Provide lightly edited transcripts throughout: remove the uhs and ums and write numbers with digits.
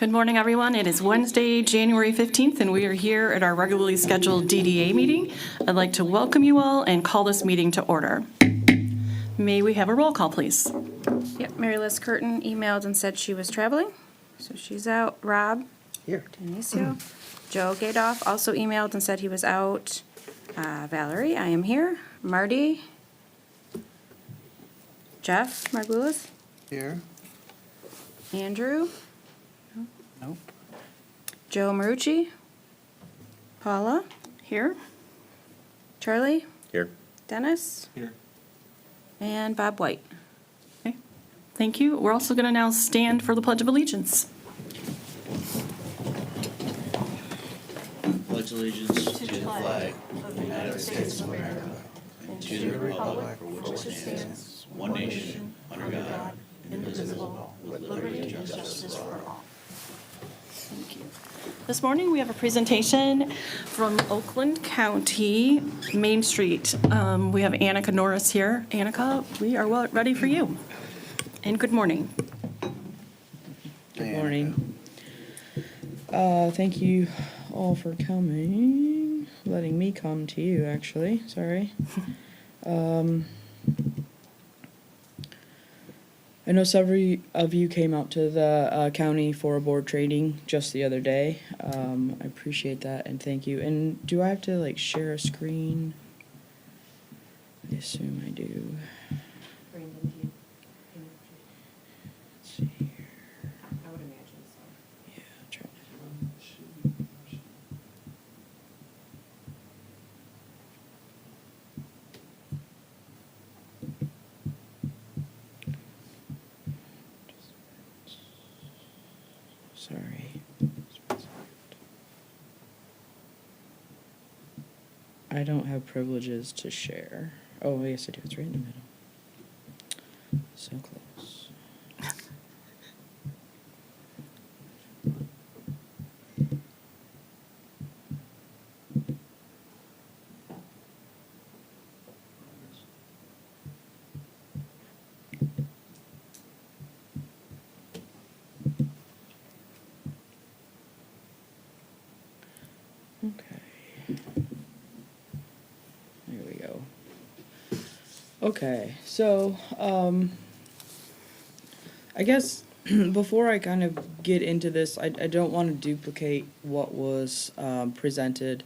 Good morning, everyone. It is Wednesday, January 15th, and we are here at our regularly scheduled DDA meeting. I'd like to welcome you all and call this meeting to order. May we have a roll call, please? Yep, Mary Liz Curtin emailed and said she was traveling, so she's out. Rob? Here. Denisio. Joe Gadoff also emailed and said he was out. Valerie, I am here. Marty? Jeff Margulis? Here. Andrew? Nope. Joe Marucci? Paula? Here. Charlie? Here. Dennis? Here. And Bob White. Okay. Thank you. We're also going to now stand for the Pledge of Allegiance. Pledge allegiance to the flag of the United States of America and to the republic for which it stands, one nation, under God, indivisible, with liberty and justice for all. Thank you. This morning, we have a presentation from Oakland County, Main Street. We have Annika Norris here. Annika, we are ready for you. And good morning. Good morning. Thank you all for coming, letting me come to you, actually. Sorry. I know several of you came out to the county for a board training just the other day. I appreciate that and thank you. And do I have to share a screen? I assume I do. Let's see here. I would imagine so. Yeah, I'll try. Sorry. I don't have privileges to share. Oh, yes I do. It's right in the middle. So close. Okay. There we go. Okay, so, I guess before I kind of get into this, I don't want to duplicate what was presented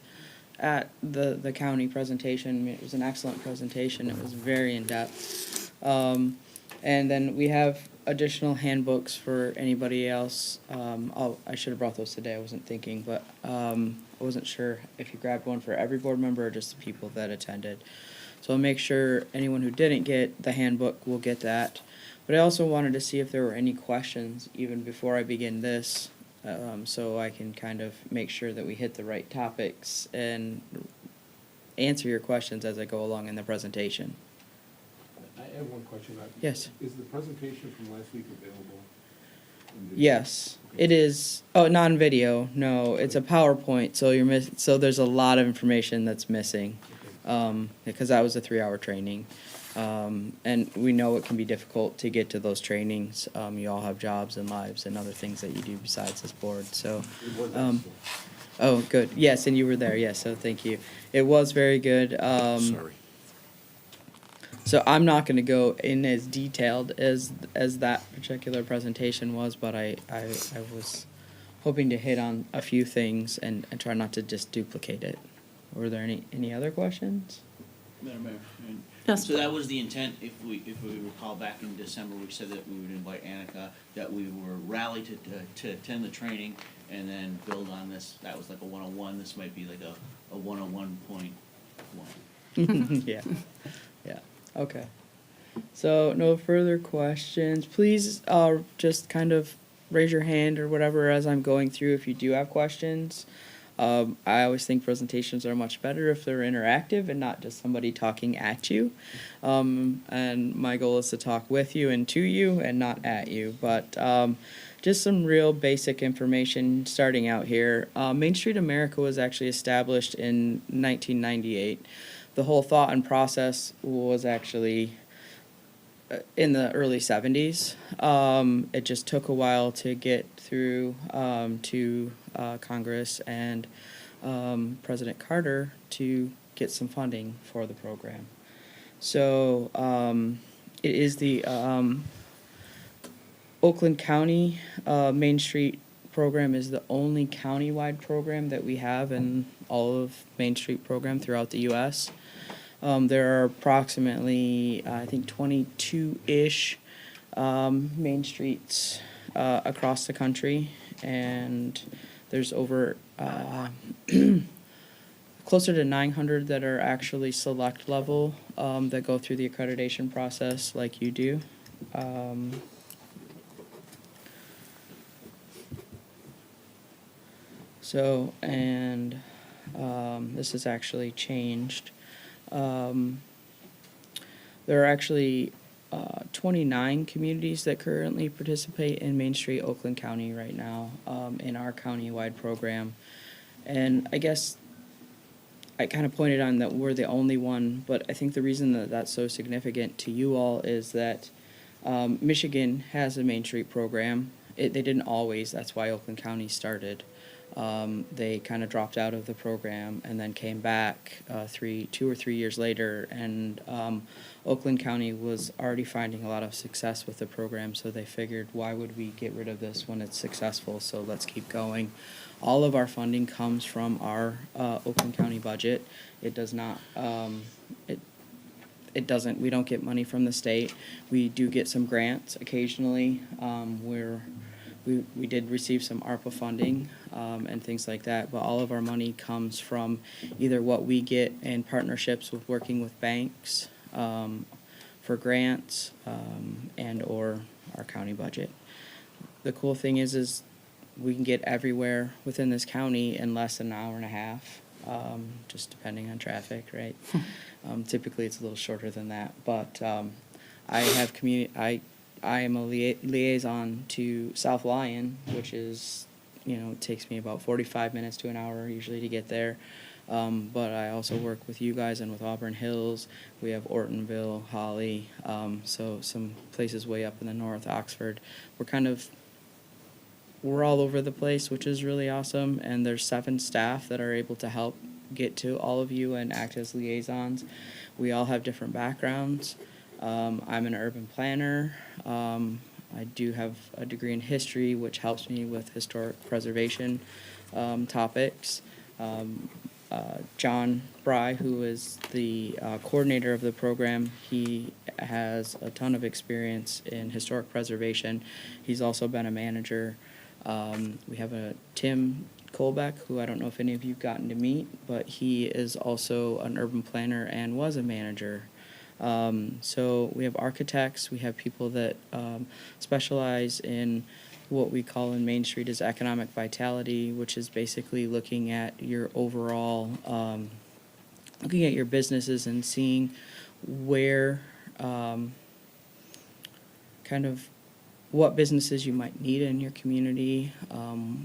at the county presentation. I mean, it was an excellent presentation. It was very in-depth. And then we have additional handbooks for anybody else. I should have brought those today. I wasn't thinking, but I wasn't sure if you grabbed one for every board member or just the people that attended. So I'll make sure anyone who didn't get the handbook will get that. But I also wanted to see if there were any questions even before I begin this, so I can kind of make sure that we hit the right topics and answer your questions as I go along in the presentation. I have one question. Yes. Is the presentation from last week available? Yes, Okay. it is. Oh, non-video. No, it's a PowerPoint. So so there's a lot of information that's missing, because that was a 3-hour training, and we know it can be difficult to get to those trainings. You all have jobs and lives and other things that you do besides this board. So, It was excellent. oh, good. Yes, and you were there. Yes, so thank you. It was very good. Sorry. So I'm not going to go in as detailed as that particular presentation was, but I was hoping to hit on a few things and try not to just duplicate it. Were there any other questions? Madam Mayor, Yes. so that was the intent, if we recall back in December, we said that we would invite Annika, that we were rallied to attend the training and then build on this. That was like a 101, this might be like a 101.1. Yeah. Yeah. Okay. So no further questions. Please just kind of raise your hand or whatever as I'm going through if you do have questions. I always think presentations are much better if they're interactive and not just somebody talking at you. And my goal is to talk with you and to you and not at you. But just some real basic information starting out here. Main Street America was actually established in 1998. The whole thought and process was actually in the early 70s. It just took a while to get through to Congress and President Carter to get some funding for the program. So it is the Oakland County Main Street program is the only county-wide program that we have in all of Main Street program throughout the U.S. There are approximately, I think, 22-ish main streets across the country, and there's over closer to 900 that are actually select level that go through the accreditation process like you do. So, and this has actually changed. There are actually 29 communities that currently participate in Main Street, Oakland County right now, in our county-wide program. And I guess I kind of pointed on that we're the only one, but I think the reason that that's so significant to you all is that Michigan has a Main Street program. They didn't always, that's why Oakland County started. They kind of dropped out of the program and then came back 2 or 3 years later, and Oakland County was already finding a lot of success with the program, so they figured, why would we get rid of this when it's successful, so let's keep going. All of our funding comes from our Oakland County budget. It does not, it doesn't, we don't get money from the state. We do get some grants occasionally, we did receive some ARPA funding and things like that, but all of our money comes from either what we get in partnerships with working with banks for grants and or our county budget. The cool thing is we can get everywhere within this county in less than an hour and a half, just depending on traffic, right? Typically it's a little shorter than that, but I have I am a liaison to South Lyon, which is, it takes me about 45 minutes to an hour usually to get there. But I also work with you guys and with Auburn Hills. We have Ortonville, Holly, so some places way up in the north, Oxford. We're all over the place, which is really awesome. And there's 7 staff that are able to help get to all of you and act as liaisons. We all have different backgrounds. I'm an urban planner. I do have a degree in history, which helps me with historic preservation topics. John Bry, who is the coordinator of the program, he has a ton of experience in historic preservation. He's also been a manager. We have a Tim Colbeck, who I don't know if any of you've gotten to meet, but he is also an urban planner and was a manager. So we have architects, we have people that specialize in what we call in Main Street is economic vitality, which is basically looking at your overall, looking at your businesses and seeing where, kind of what businesses you might need in your community,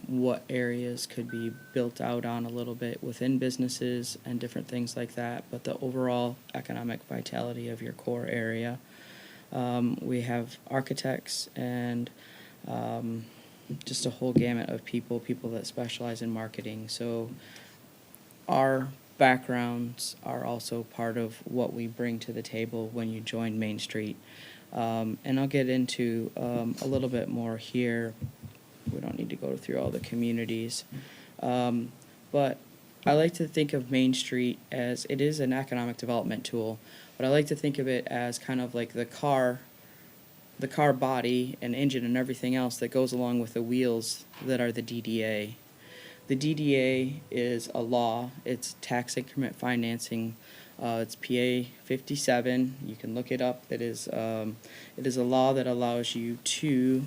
what areas could be built out on a little bit within businesses and different things like that, but the overall economic vitality of your core area. We have architects and just a whole gamut of people that specialize in marketing. So our backgrounds are also part of what we bring to the table when you join Main Street. And I'll get into a little bit more here. We don't need to go through all the communities. But I like to think of Main Street as, it is an economic development tool, but I like to think of it as kind of like the car body and engine and everything else that goes along with the wheels that are the DDA. The DDA is a law. It's tax increment financing. It's PA 57. You can look it up. It is a law that allows you to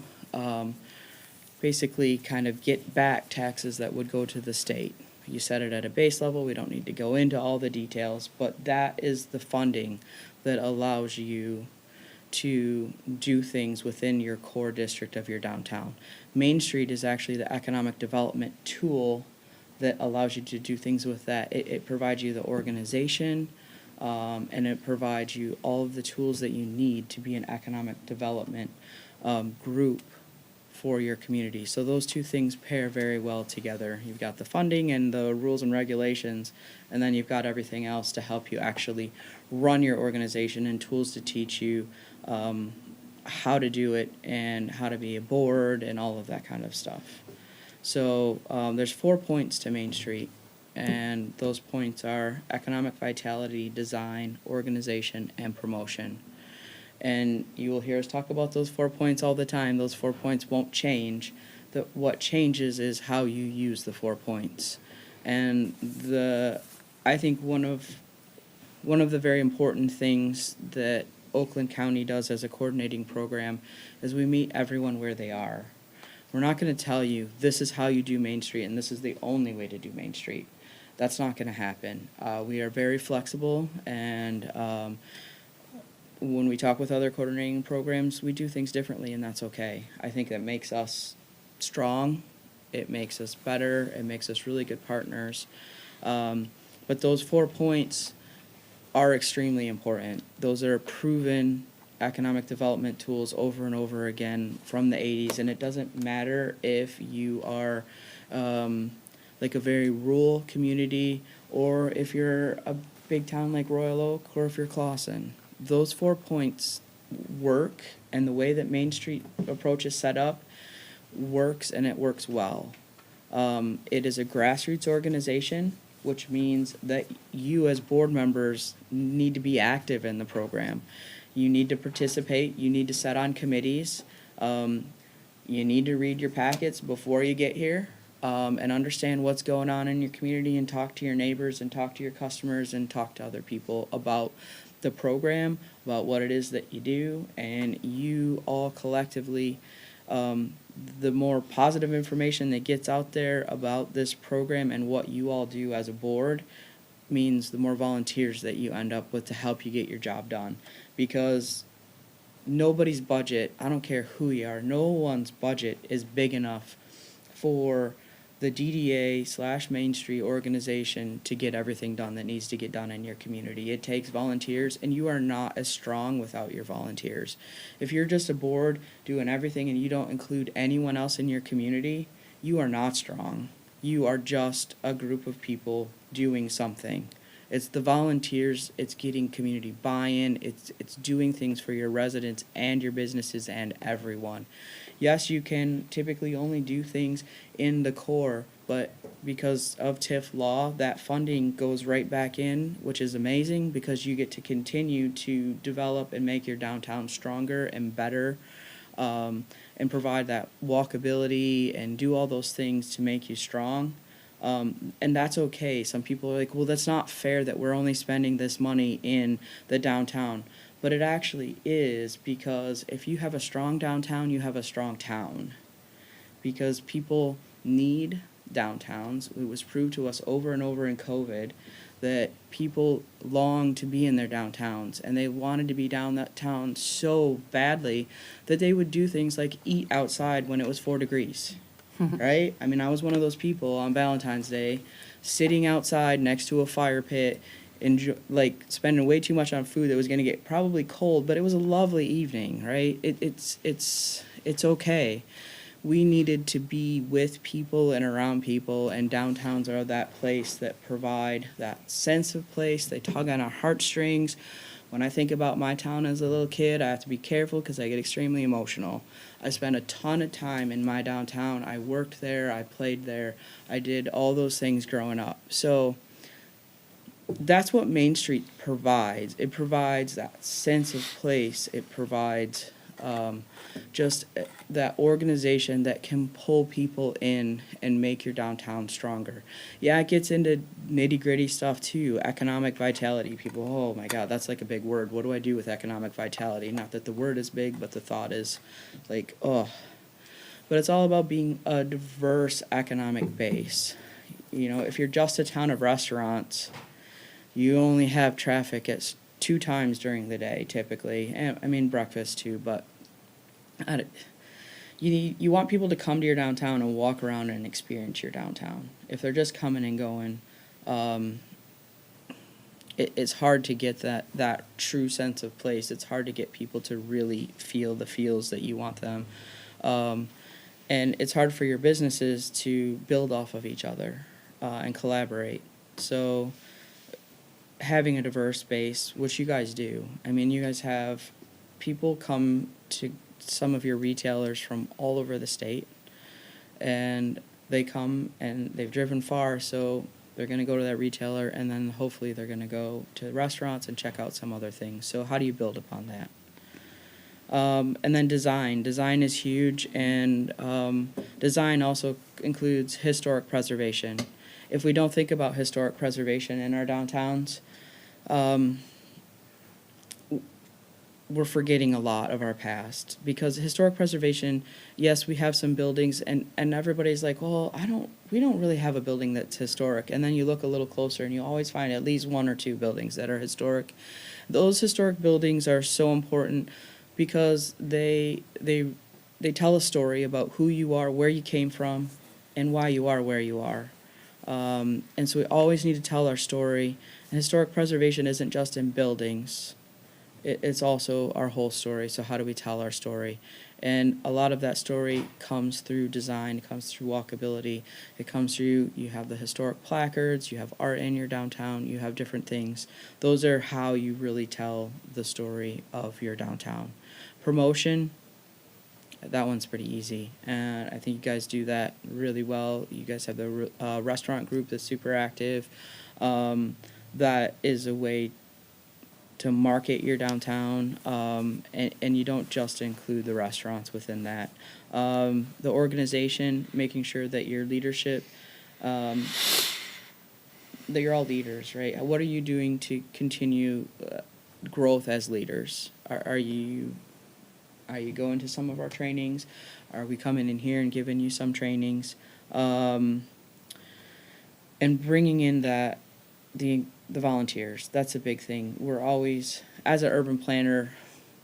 basically kind of get back taxes that would go to the state. You set it at a base level. We don't need to go into all the details, but that is the funding that allows you to do things within your core district of your downtown. Main Street is actually the economic development tool that allows you to do things with that. It provides you the organization, and it provides you all of the tools that you need to be an economic development group for your community. So those two things pair very well together. You've got the funding and the rules and regulations, and then you've got everything else to help you actually run your organization and tools to teach you how to do it and how to be a board and all of that kind of stuff. So there's 4 points to Main Street, and those points are economic vitality, design, organization, and promotion. And you will hear us talk about those 4 points all the time. Those 4 points won't change. What changes is how you use the 4 points. And I think one of the very important things that Oakland County does as a coordinating program is we meet everyone where they are. We're not going to tell you this is how you do Main Street and this is the only way to do Main Street. That's not going to happen. We are very flexible, and when we talk with other coordinating programs, we do things differently, and that's okay. I think that makes us strong. It makes us better. It makes us really good partners. But those 4 points are extremely important. Those are proven economic development tools over and over again from the 80s, and it doesn't matter if you are like a very rural community or if you're a big town like Royal Oak or if you're Clawson. Those 4 points work, and the way that Main Street approach is set up works, and it works well. It is a grassroots organization, which means that you as board members need to be active in the program. You need to participate. You need to sit on committees. You need to read your packets before you get here and understand what's going on in your community, and talk to your neighbors and talk to your customers and talk to other people about the program, about what it is that you do, and you all collectively, the more positive information that gets out there about this program and what you all do as a board means the more volunteers that you end up with to help you get your job done. Because nobody's budget, I don't care who you are, no one's budget is big enough for the DDA/Main Street organization to get everything done that needs to get done in your community. It takes volunteers, and you are not as strong without your volunteers. If you're just a board doing everything and you don't include anyone else in your community, you are not strong. You are just a group of people doing something. It's the volunteers, it's getting community buy-in, it's doing things for your residents and your businesses and everyone. Yes, you can typically only do things in the core, but because of TIF law, that funding goes right back in, which is amazing because you get to continue to develop and make your downtown stronger and better, and provide that walkability and do all those things to make you strong. And that's okay. Some people are like, well, that's not fair that we're only spending this money in the downtown. But it actually is, because if you have a strong downtown, you have a strong town. Because people need downtowns. It was proved to us over and over in COVID that people long to be in their downtowns, and they wanted to be downtown so badly that they would do things like eat outside when it was 4 degrees. Right? I mean, I was one of those people on Valentine's Day sitting outside next to a fire pit, spending way too much on food that was going to get probably cold, but it was a lovely evening, right? It's okay. We needed to be with people and around people, and downtowns are that place that provide that sense of place. They tug on our heartstrings. When I think about my town as a little kid, I have to be careful because I get extremely emotional. I spent a ton of time in my downtown. I worked there. I played there. I did all those things growing up. So that's what Main Street provides. It provides that sense of place. It provides just that organization that can pull people in and make your downtown stronger. Yeah, it gets into nitty-gritty stuff too. Economic vitality. People, oh my God, that's like a big word. What do I do with economic vitality? Not that the word is big, but the thought is like, oh. But it's all about being a diverse economic base. You know, if you're just a town of restaurants, you only have traffic at 2 times during the day, typically. And I mean breakfast too, but you want people to come to your downtown and walk around and experience your downtown. If they're just coming and going, it's hard to get that true sense of place. It's hard to get people to really feel the feels that you want them. And it's hard for your businesses to build off of each other and collaborate. So having a diverse space, which you guys do. I mean, you guys have people come to some of your retailers from all over the state, and they come and they've driven far, so they're going to go to that retailer, and then hopefully they're going to go to restaurants and check out some other things. So how do you build upon that? And then design. Design is huge, and design also includes historic preservation. If we don't think about historic preservation in our downtowns, we're forgetting a lot of our past, because historic preservation, yes, we have some buildings, and everybody's like, well, we don't really have a building that's historic. And then you look a little closer and you always find at least one or two buildings that are historic. Those historic buildings are so important because they tell a story about who you are, where you came from, and why you are where you are. And so we always need to tell our story. And historic preservation isn't just in buildings. It's also our whole story. So how do we tell our story? And a lot of that story comes through design, it comes through walkability, it comes through, you have the historic placards, you have art in your downtown, you have different things. Those are how you really tell the story of your downtown. Promotion, that one's pretty easy, and I think you guys do that really well. You guys have the restaurant group that's super active. That is a way to market your downtown, and you don't just include the restaurants within that. The organization, making sure that your leadership, that you're all leaders, right? What are you doing to continue growth as leaders? Are you going to some of our trainings? Are we coming in here and giving you some trainings? And bringing in the volunteers, that's a big thing. We're always, as an urban planner,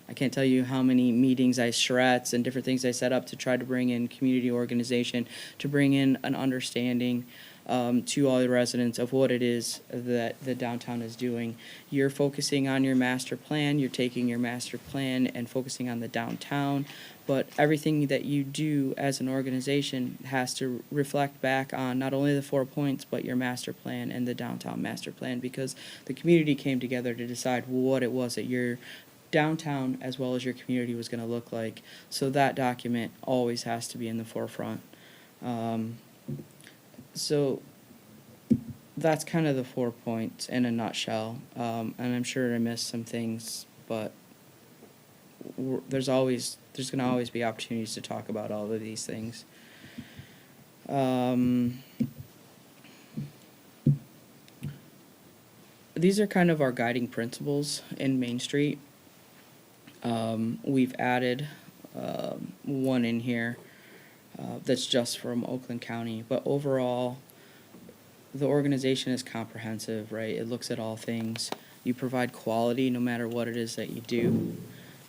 I can't tell you how many meetings I charrettes and different things I set up to try to bring in community organization, to bring in an understanding to all the residents of what it is that the downtown is doing. You're focusing on your master plan, you're taking your master plan and focusing on the downtown, but everything that you do as an organization has to reflect back on not only the 4 points, but your master plan and the downtown master plan, because the community came together to decide what it was that your downtown as well as your community was going to look like. So that document always has to be in the forefront. So that's kind of the 4 points in a nutshell. And I'm sure I missed some things, but there's going to always be opportunities to talk about all of these things. These are kind of our guiding principles in Main Street. We've added one in here that's just from Oakland County, but overall, the organization is comprehensive, right? It looks at all things. You provide quality no matter what it is that you do.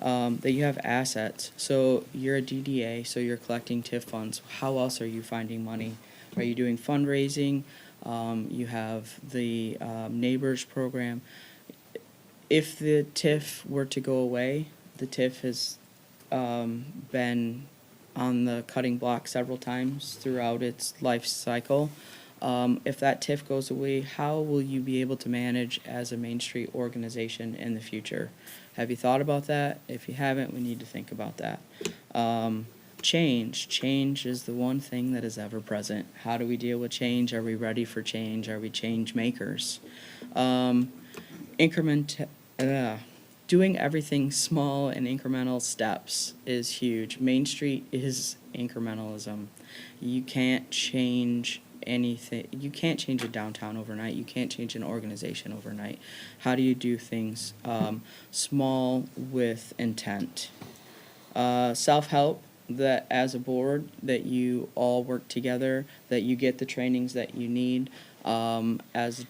That you have assets. So you're a DDA, so you're collecting TIF funds. How else are you finding money? Are you doing fundraising? You have the neighbors program. If the TIF were to go away, the TIF has been on the cutting block several times throughout its life cycle. If that TIF goes away, how will you be able to manage as a Main Street organization in the future? Have you thought about that? If you haven't, we need to think about that. Change. Change is the one thing that is ever present. How do we deal with change? Are we ready for change? Are we change makers? Doing everything small and incremental steps is huge. Main Street is incrementalism. You can't change anything. You can't change a downtown overnight. You can't change an organization overnight. How do you do things small with intent? Self-help, that as a board, that you all work together, that you get the trainings that you need. As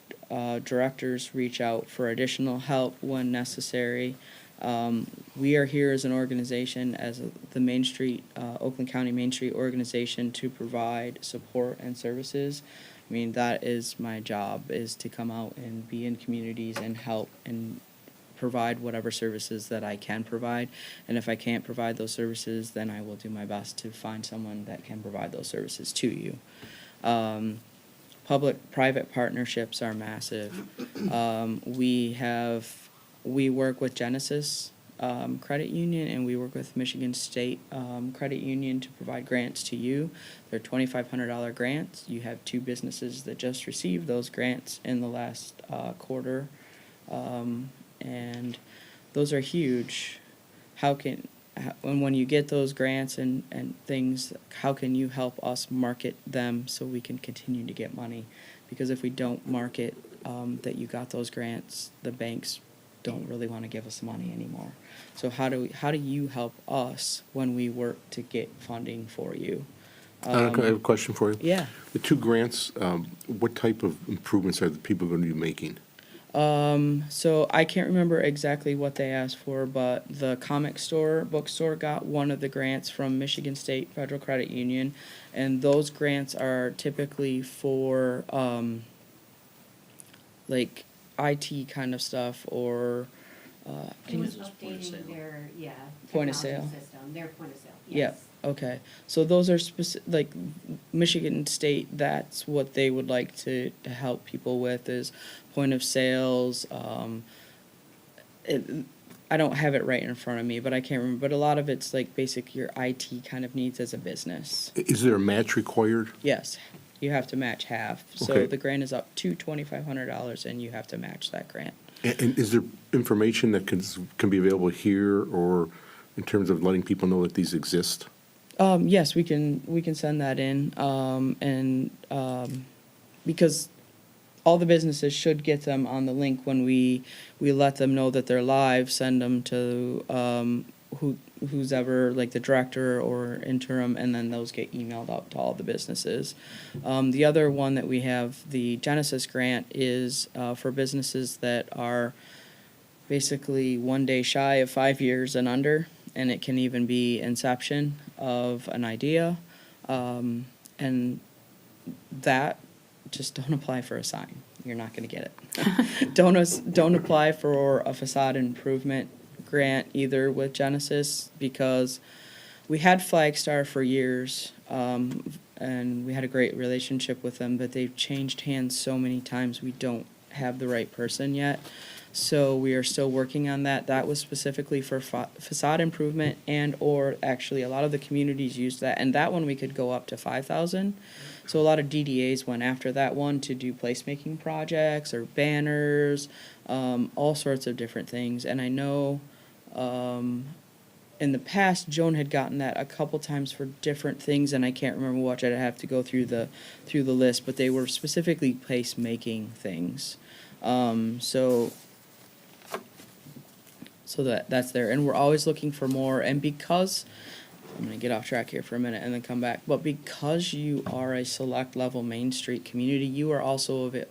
directors, reach out for additional help when necessary. We are here as an organization, as the Main Street, Oakland County Main Street organization, to provide support and services. I mean, that is my job, is to come out and be in communities and help and provide whatever services that I can provide. And if I can't provide those services, then I will do my best to find someone that can provide those services to you. Public-private partnerships are massive. We work with Genesis Credit Union, and we work with Michigan State Credit Union to provide grants to you. They're $2,500 grants. You have 2 businesses that just received those grants in the last quarter, and those are huge. And when you get those grants and things, how can you help us market them so we can continue to get money? Because if we don't market that you got those grants, the banks don't really want to give us money anymore. So how do you help us when we work to get funding for you? I have a question for you. Yeah. The 2 grants, what type of improvements are the people going to be making? So I can't remember exactly what they asked for, but the bookstore got one of the grants from Michigan State Federal Credit Union, and those grants are typically for, like IT kind of stuff, or, It was updating their, Point of technology sale. system, their point of sale, yeah, yes. okay. So those are like Michigan State, that's what they would like to help people with, is point of sales. I don't have it right in front of me, but I can't remember. But a lot of it's like basic your IT kind of needs as a business. Is there a match required? Yes, you have to match half. So Okay. the grant is up to $2,500, and you have to match that grant. And is there information that can be available here, or in terms of letting people know that these exist? Yes, we can send that in, because all the businesses should get them on the link when we let them know that they're live. Send them to who's ever, like the director or interim, and then those get emailed out to all the businesses. The other one that we have, the Genesis grant, is for businesses that are basically 1 day shy of 5 years and under, and it can even be inception of an idea. And that, just don't apply for a sign. You're not going to get it. Don't apply for a facade improvement grant either with Genesis, because we had Flagstar for years, and we had a great relationship with them, but they've changed hands so many times, we don't have the right person yet. So we are still working on that. That was specifically for facade improvement, and or actually a lot of the communities used that, and that one we could go up to 5,000. So a lot of DDAs went after that one to do placemaking projects or banners, all sorts of different things. And I know in the past Joan had gotten that a couple times for different things, and I can't remember what. I'd have to go through the list, but they were specifically placemaking things. So that's there, and we're always looking for more. And because I'm going to get off track here for a minute and then come back, but because you are a select level Main Street community, you are also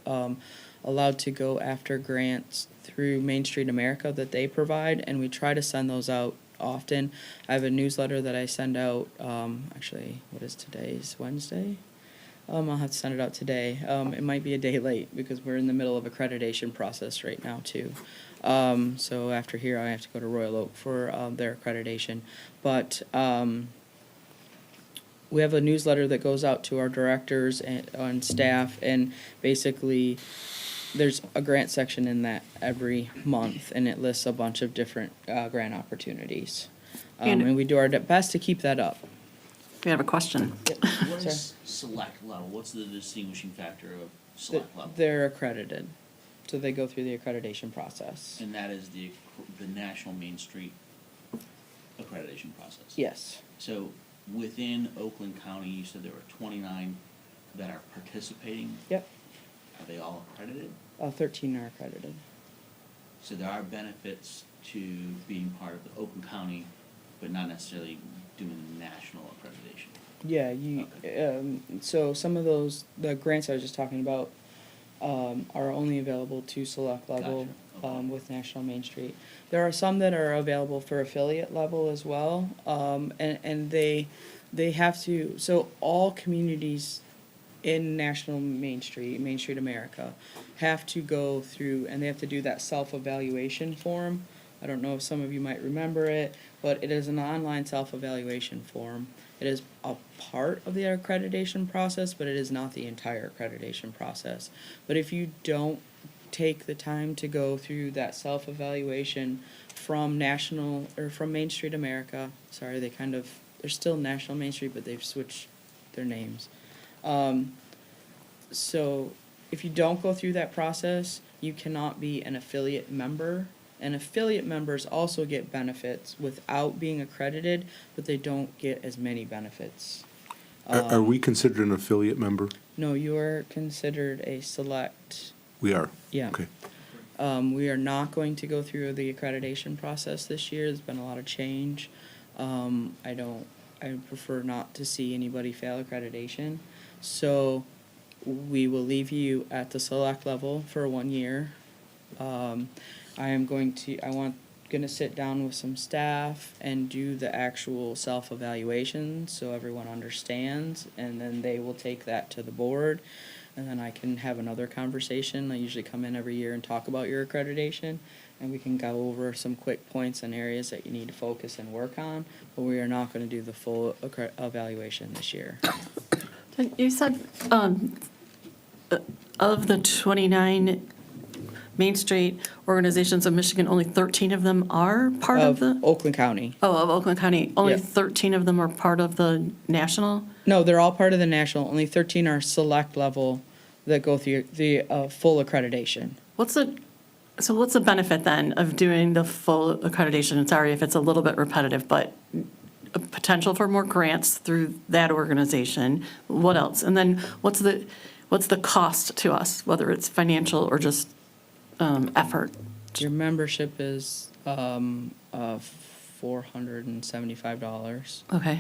allowed to go after grants through Main Street America that they provide, and we try to send those out often. I have a newsletter that I send out. Actually, what is today's Wednesday? I'll have to send it out today. It might be a day late because we're in the middle of accreditation process right now too. So after here, I have to go to Royal Oak for their accreditation. But we have a newsletter that goes out to our directors and staff, and basically there's a grant section in that every month, and it lists a bunch of different grant opportunities. And we do our best to keep that up. We have a question. What Sorry. is select level? What's the distinguishing factor of select level? They're accredited, so they go through the accreditation process. And that is the National Main Street accreditation process? Yes. So within Oakland County, you said there were 29 that are participating? Yep. Are they all accredited? 13 are accredited. So there are benefits to being part of the Oakland County, but not necessarily doing the national accreditation? Yeah, so some of the grants I was just talking about, are only available to select level, Gotcha. Okay. with National Main Street. There are some that are available for affiliate level as well, and they have to, so all communities in National Main Street America, have to go through, and they have to do that self-evaluation form. I don't know if some of you might remember it, but it is an online self-evaluation form. It is a part of the accreditation process, but it is not the entire accreditation process. But if you don't take the time to go through that self-evaluation from Main Street America, sorry, they're still National Main Street, but they've switched their names. So if you don't go through that process, you cannot be an affiliate member. And affiliate members also get benefits without being accredited, but they don't get as many benefits. Are we considered an affiliate member? No, you are considered a select, We are? yeah. Okay. We are not going to go through the accreditation process this year. There's been a lot of change. I prefer not to see anybody fail accreditation. So we will leave you at the select level for 1 year. I'm going to sit down with some staff and do the actual self-evaluation so everyone understands, and then they will take that to the board, and then I can have another conversation. I usually come in every year and talk about your accreditation, and we can go over some quick points and areas that you need to focus and work on, but we are not going to do the full evaluation this year. You said of the 29 Main Street organizations of Michigan, only 13 of them are part of the? Oakland County. Oh, of Oakland County. Only Yeah. 13 of them are part of the national? No, they're all part of the national. Only 13 are select level that go through the full accreditation. What's the benefit then of doing the full accreditation? Sorry if it's a little bit repetitive, but a potential for more grants through that organization. What else? And then what's the cost to us, whether it's financial or just effort? Your membership is $475. Okay.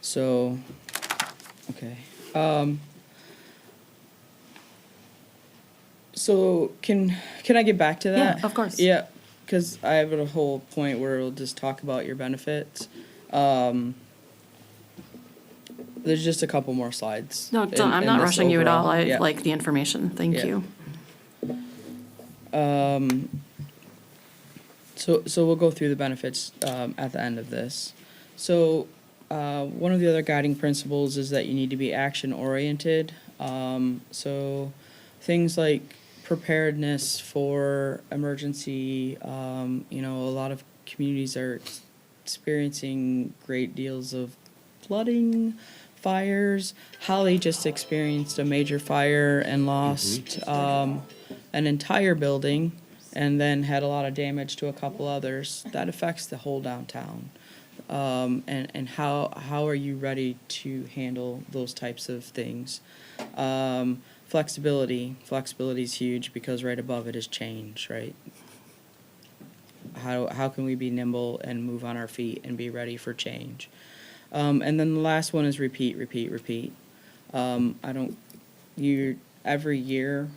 So, okay. So can I get back to that? Yeah, of course. Yeah, because I have a whole point where we'll just talk about your benefits. There's just a couple more slides. No, I'm in not this rushing you at all. overall. I Yeah. like the information. Thank Yeah. you. So we'll go through the benefits at the end of this. So one of the other guiding principles is that you need to be action-oriented. So things like preparedness for emergency, a lot of communities are experiencing great deals of flooding, fires. Holly just experienced a major fire and lost an entire building, and then had a lot of damage to a couple others. That affects the whole downtown. And how are you ready to handle those types of things? Flexibility is huge because right above it is change, right? How can we be nimble and move on our feet and be ready for change? And then the last one is repeat. Every year,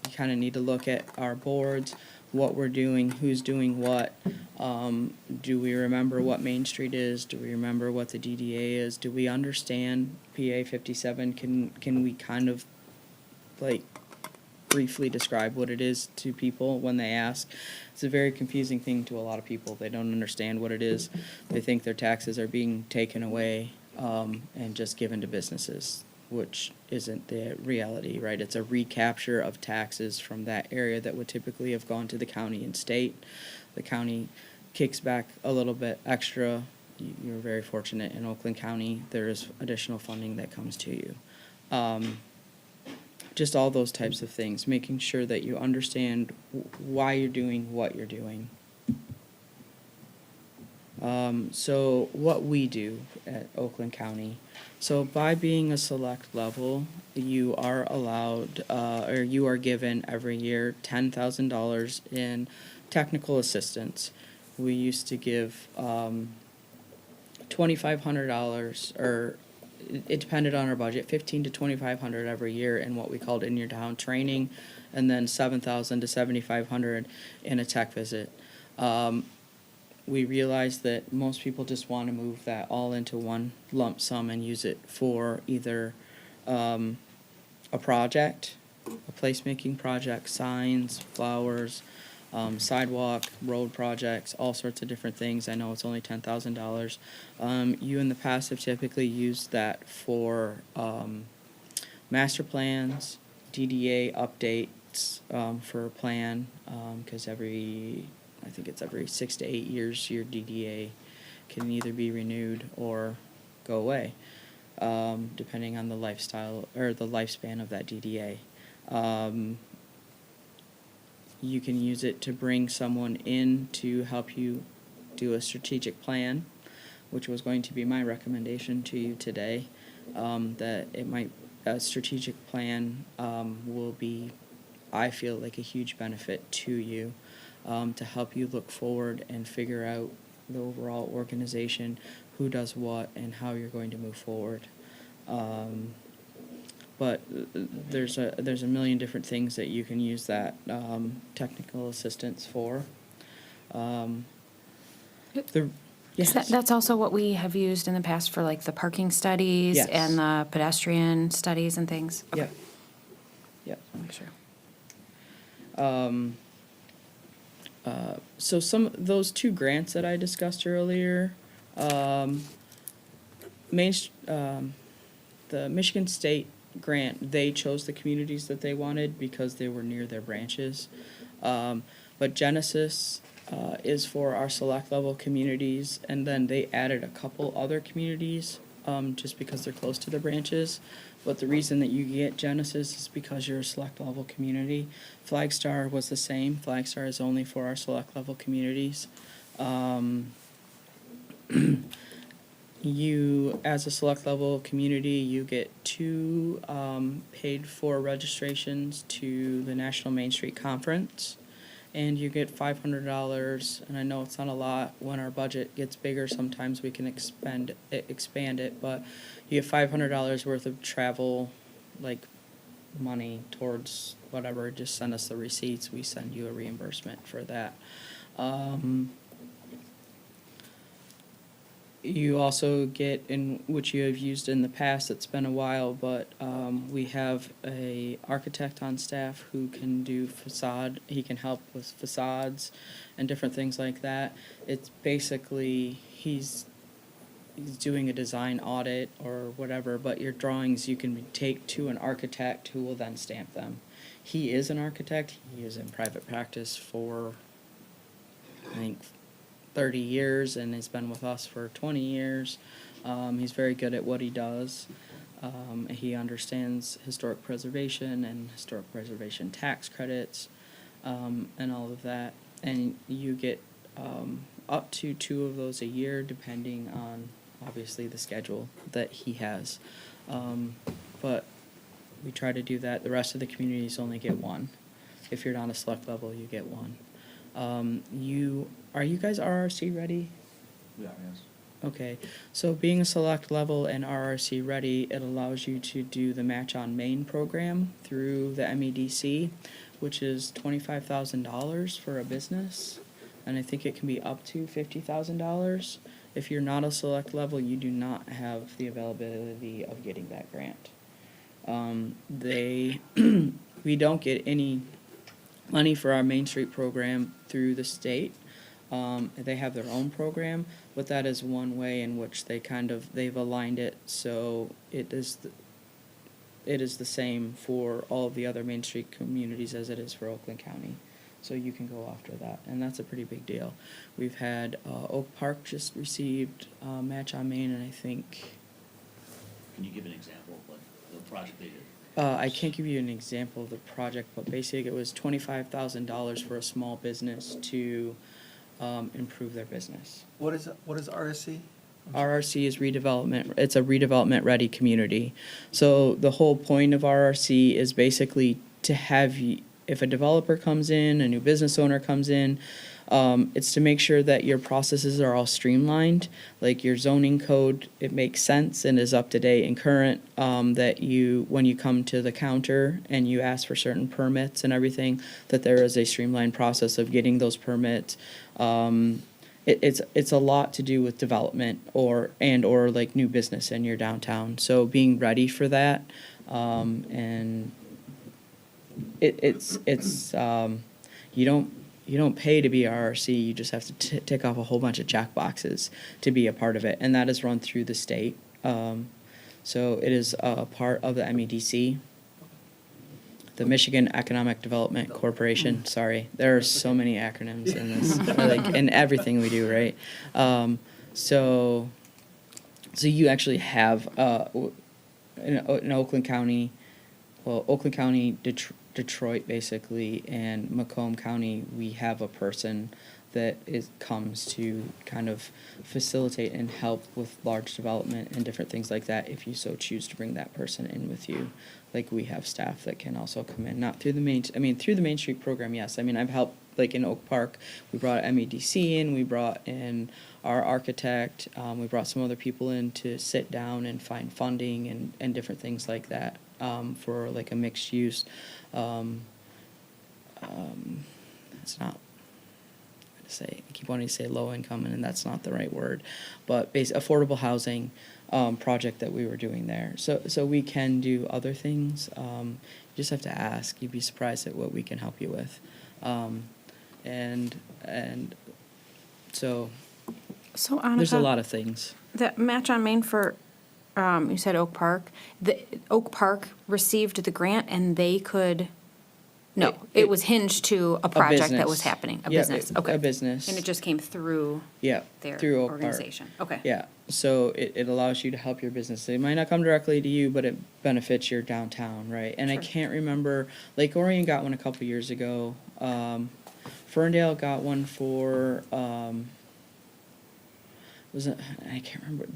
you kind of need to look at our boards, what we're doing, who's doing what. Do we remember what Main Street is? Do we remember what the DDA is? Do we understand PA 57? Can we kind of briefly describe what it is to people when they ask? It's a very confusing thing to a lot of people. They don't understand what it is. They think their taxes are being taken away and just given to businesses, which isn't the reality, right? It's a recapture of taxes from that area that would typically have gone to the county and state. The county kicks back a little bit extra. You're very fortunate in Oakland County. There is additional funding that comes to you. Just all those types of things, making sure that you understand why you're doing what you're doing. So what we do at Oakland County, so by being a select level, you are allowed, or you are given every year $10,000 in technical assistance. We used to give $2,500, or it depended on our budget, $1,500 to $2,500 every year in what we called in your town training, and then $7,000 to $7,500 in a tech visit. We realized that most people just want to move that all into one lump sum and use it for either a project, a placemaking project, signs, flowers, sidewalk, road projects, all sorts of different things. I know it's only $10,000. You in the past have typically used that for master plans, DDA updates for a plan, because I think it's every 6 to 8 years, your DDA can either be renewed or go away, depending on the lifestyle or the lifespan of that DDA. You can use it to bring someone in to help you do a strategic plan, which was going to be my recommendation to you today, that a strategic plan will be, I feel like, a huge benefit to you, to help you look forward and figure out the overall organization, who does what, and how you're going to move forward. But there's a million different things that you can use that technical assistance for. Yes. That's also what we have used in the past for like the parking studies Yes. and the pedestrian studies and things? Yeah. Okay. Yeah. Make sure. So those two grants that I discussed earlier, the Michigan State grant, they chose the communities that they wanted because they were near their branches. But Genesis is for our select level communities, and then they added a couple other communities just because they're close to the branches. But the reason that you get Genesis is because you're a select level community. Flagstar was the same. Flagstar is only for our select level communities. You, as a select level community, you get 2 paid for registrations to the National Main Street Conference, and you get $500. And I know it's not a lot. When our budget gets bigger, sometimes we can expand it, but you get $500 worth of travel, like money towards whatever. Just send us the receipts. We send you a reimbursement for that. You also get, in which you have used in the past, it's been a while, but we have a architect on staff who can do he can help with facades and different things like that. It's basically, he's doing a design audit or whatever, but your drawings you can take to an architect who will then stamp them. He is an architect. He is in private practice for, I think, 30 years, and has been with us for 20 years. He's very good at what he does. He understands historic preservation and historic preservation tax credits, and all of that. And you get up to 2 of those a year, depending on, obviously, the schedule that he has. But we try to do that. The rest of the communities only get 1. If you're not a select level, you get 1. Are you guys RRC ready? Yeah, yes. Okay, so being a select level and RRC ready, it allows you to do the Match on Main program through the MEDC, which is $25,000 for a business, and I think it can be up to $50,000. If you're not a select level, you do not have the availability of getting that grant. We don't get any money for our Main Street program through the state. They have their own program, but that is one way in which they've aligned it so it is the same for all of the other Main Street communities as it is for Oakland County. So you can go after that, and that's a pretty big deal. We've had Oak Park just received Match on Main, and I think Can you give an example of what the project they did? I can't give you an example of the project, but basically it was $25,000 for a small business to improve their business. What is RSC? RRC is redevelopment. It's a redevelopment ready community. So the whole point of RRC is basically to have, if a developer comes in, a new business owner comes in, it's to make sure that your processes are all streamlined, like your zoning code, it makes sense and is up to date and current, that when you come to the counter and you ask for certain permits and everything, that there is a streamlined process of getting those permits. It's a lot to do with development or like new business in your downtown. So being ready for that, And it's you don't pay to be RRC. You just have to tick off a whole bunch of check boxes to be a part of it, and that is run through the state. So it is a part of the MEDC, the Michigan Economic Development Corporation. Sorry, there are so many acronyms in this, like in everything we do, right? So you actually have in Oakland County, well, Oakland County, Detroit, basically, and Macomb County, we have a person that comes to kind of facilitate and help with large development and different things like that, if you so choose to bring that person in with you. Like, we have staff that can also come in, not through the through the Main Street program, yes. I mean, I've helped, like in Oak Park, we brought MEDC in, we brought in our architect, we brought some other people in to sit down and find funding and different things like that, for like a mixed use. It's not, I keep wanting to say low income, and that's not the right word, but affordable housing project that we were doing there. So we can do other things. You just have to ask. You'd be surprised at what we can help you with. And so So Annika, there's a lot of things. the match on Main for, you said Oak Park. The Oak Park received the grant and they could, no, it was hinged to a project that was business. happening, a Yeah, business, okay. a business. And it just came through Yeah, their through Oak Park. organization, okay. Yeah, so it allows you to help your business. It might not come directly to you, but it benefits your downtown, right? And I Sure. can't remember, Lake Orion got one a couple years ago. Ferndale got one for, I can't remember,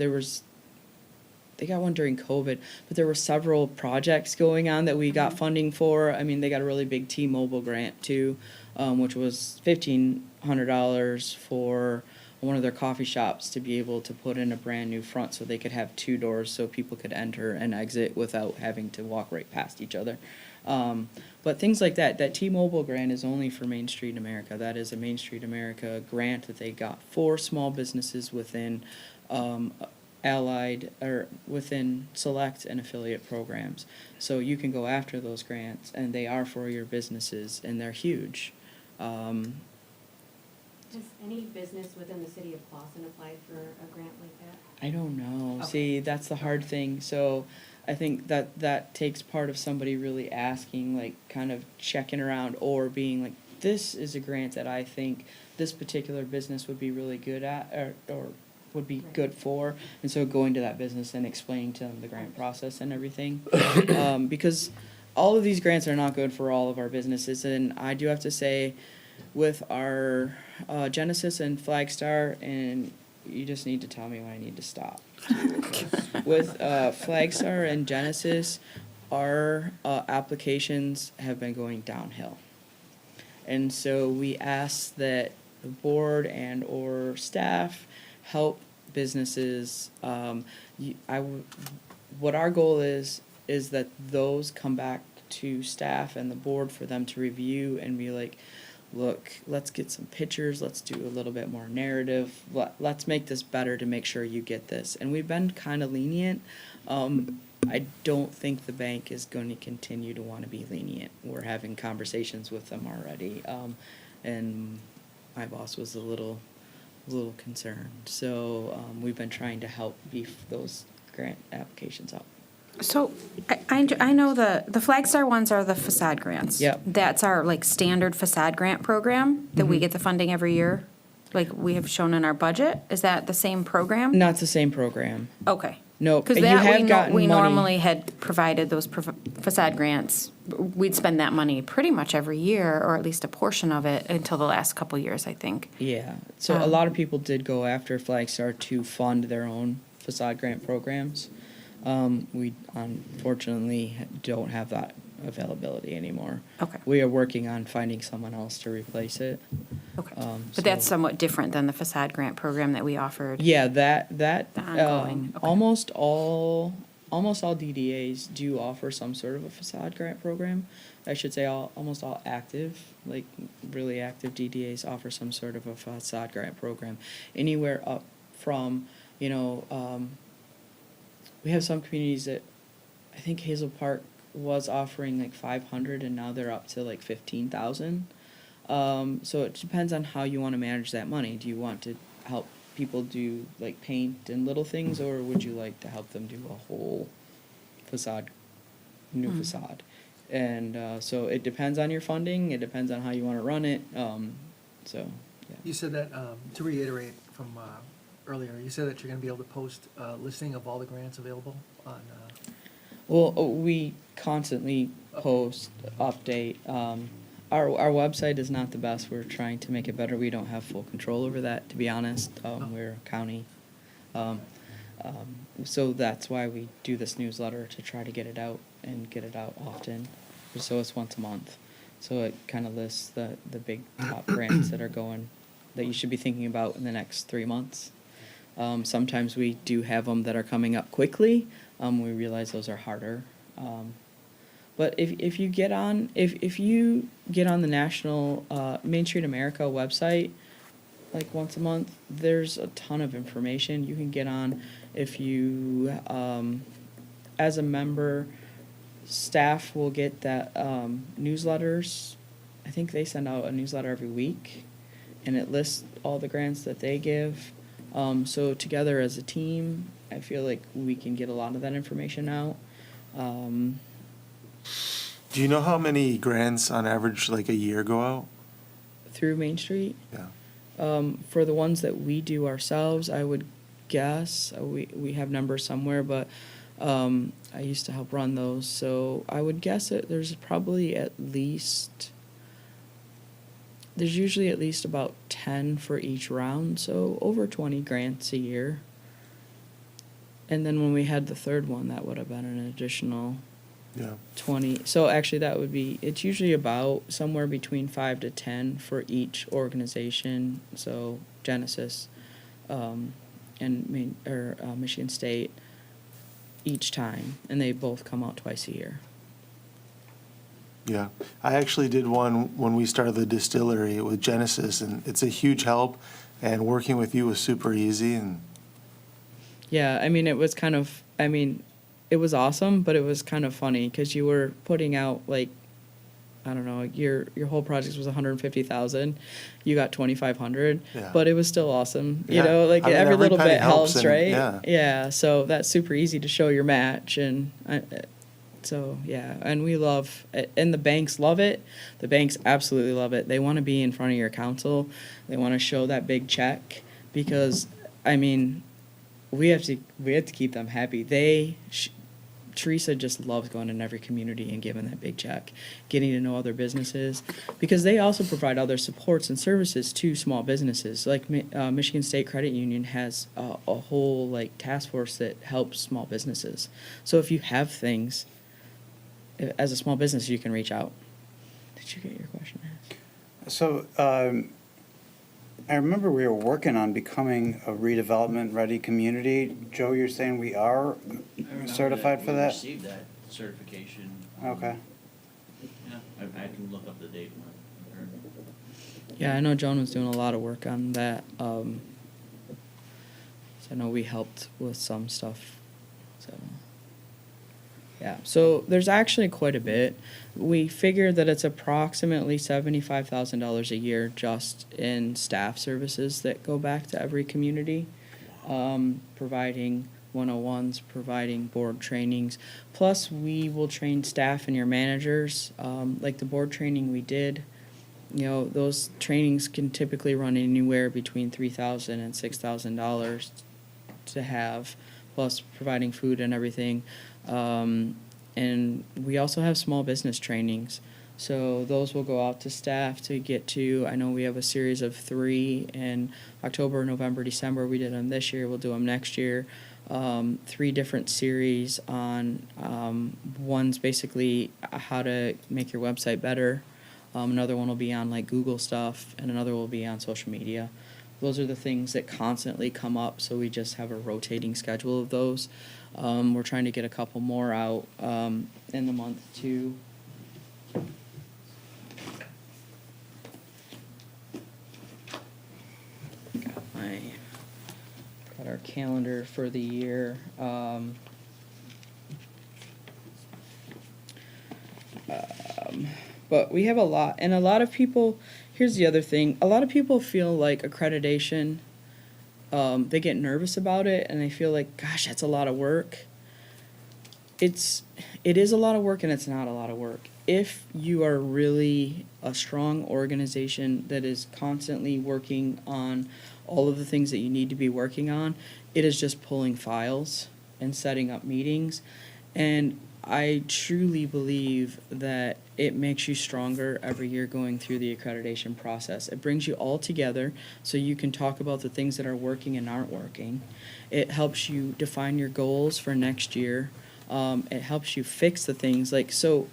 they got one during COVID, but there were several projects going on that we got funding for. I mean, they got a really big T-Mobile grant too, which was $1,500 for one of their coffee shops to be able to put in a brand new front so they could have 2 doors so people could enter and exit without having to walk right past each other. But things like that T-Mobile grant is only for Main Street America. That is a Main Street America grant that they got for small businesses within allied or within select and affiliate programs. So you can go after those grants, and they are for your businesses, and they're huge. Has any business within the city of Clawson applied for a grant like that? I don't know. Okay. See, that's the hard thing. So I think that takes part of somebody really asking, like, kind of checking around or being like, this is a grant that I think this particular business would be really good at or would be Right. good for. And so going to that business and explaining to them the grant process and everything. Because all of these grants are not good for all of our businesses. And I do have to say, with our Genesis and Flagstar, and you just need to tell me when I need to stop. With Flagstar and Genesis, our applications have been going downhill. And so we ask that the board and or staff help businesses. What our goal is that those come back to staff and the board for them to review and be like, look, let's get some pictures, let's do a little bit more narrative, let's make this better to make sure you get this. And we've been kind of lenient. I don't think the bank is going to continue to want to be lenient. We're having conversations with them already. And my boss was a little concerned. So we've been trying to help beef those grant applications up. So I know the Flagstar ones are the facade grants. Yep. That's our like standard facade grant program that we get the funding every year, like we have shown in our budget. Is that the same program? Not the same program. Okay. No, Because and you that have we gotten money. normally had provided those facade grants. We'd spend that money pretty much every year, or at least a portion of it, until the last couple years, I think. Yeah, so a lot of people did go after Flagstar to fund their own facade grant programs. We unfortunately don't have that availability anymore. Okay. We are working on finding someone else to replace it. Okay. So- But that's somewhat different than the facade grant program that we offered. Yeah, that The ongoing, okay. almost all DDAs do offer some sort of a facade grant program. I should say almost all active, like really active DDAs offer some sort of a facade grant program. Anywhere up from, we have some communities that I think Hazel Park was offering like 500 and now they're up to like 15,000. So it depends on how you want to manage that money. Do you want to help people do like paint and little things, or would you like to help them do a whole facade, new facade? And so it depends on your funding. It depends on how you want to run it. So yeah. You said that, to reiterate from earlier, you said that you're going to be able to post a listing of all the grants available on, Well, we constantly post, update. Our website is not the best. We're trying to make it better. We don't have full control over that, to be honest. We're a county. So that's why we do this newsletter, to try to get it out and get it out often. So it's once a month. So it kind of lists the big top grants that are going, that you should be thinking about in the next 3 months. Sometimes we do have them that are coming up quickly. We realize those are harder. But if you get on the National Main Street America website, like once a month, there's a ton of information you can get on. If you, as a member, staff will get that newsletters. I think they send out a newsletter every week, and it lists all the grants that they give. So together as a team, I feel like we can get a lot of that information out. Do you know how many grants on average, like a year, go out? Through Main Street. Yeah. For the ones that we do ourselves, I would guess, we have numbers somewhere, but I used to help run those, so I would guess that there's usually at least about 10 for each round, so over 20 grants a year. And then when we had the third one, that would have been an additional Yeah. 20. So actually it's usually about somewhere between 5 to 10 for each organization. So Genesis and Michigan State each time, and they both come out twice a year. Yeah. I actually did one when we started the distillery with Genesis, and it's a huge help, and working with you was super easy. And Yeah, it was awesome, but it was kind of funny because you were putting out like, I don't know, your whole project was 150,000. You got 2,500, Yeah. but it was still awesome. You Yeah. know, like I mean, every every little penny bit helps, helps, and- right? yeah. Yeah. So that's super easy to show your match, and so yeah, and we love, and the banks love it. The banks absolutely love it. They want to be in front of your council. They want to show that big check because, we have to keep them happy. Teresa just loves going in every community and giving that big check, getting to know other businesses, because they also provide other supports and services to small businesses. Like Michigan State Credit Union has a whole like task force that helps small businesses. So if you have things, as a small business, you can reach out. Did you get your question asked? So, I remember we were working on becoming a redevelopment-ready community. Joe, you're saying we are I remember certified for we that? received that certification. Okay. Yeah, I can look up the date when. Yeah, I know Joan was doing a lot of work on that. So I know we helped with some stuff. So yeah, so there's actually quite a bit. We figured that it's approximately $75,000 a year just in staff services that go back to every community, providing 101s, providing board trainings. Plus, we will train staff and your managers. Like the board training we did, those trainings can typically run anywhere between $3,000 and $6,000 to have, plus providing food and everything. And we also have small business trainings. So those will go out to staff to get to. I know we have a series of 3 in October, November, December. We did them this year. We'll do them next year. 3 different series on, one's basically how to make your website better. Another one will be on like Google stuff, and another will be on social media. Those are the things that constantly come up, so we just have a rotating schedule of those. We're trying to get a couple more out in the month too. Got our calendar for the year. But we have a lot, and a lot of people, here's the other thing, a lot of people feel like accreditation, they get nervous about it, and they feel like, gosh, that's a lot of work. It is a lot of work, and it's not a lot of work. If you are really a strong organization that is constantly working on all of the things that you need to be working on, it is just pulling files and setting up meetings. And I truly believe that it makes you stronger every year going through the accreditation process. It brings you all together so you can talk about the things that are working and aren't working. It helps you define your goals for next year. It helps you fix the things like, so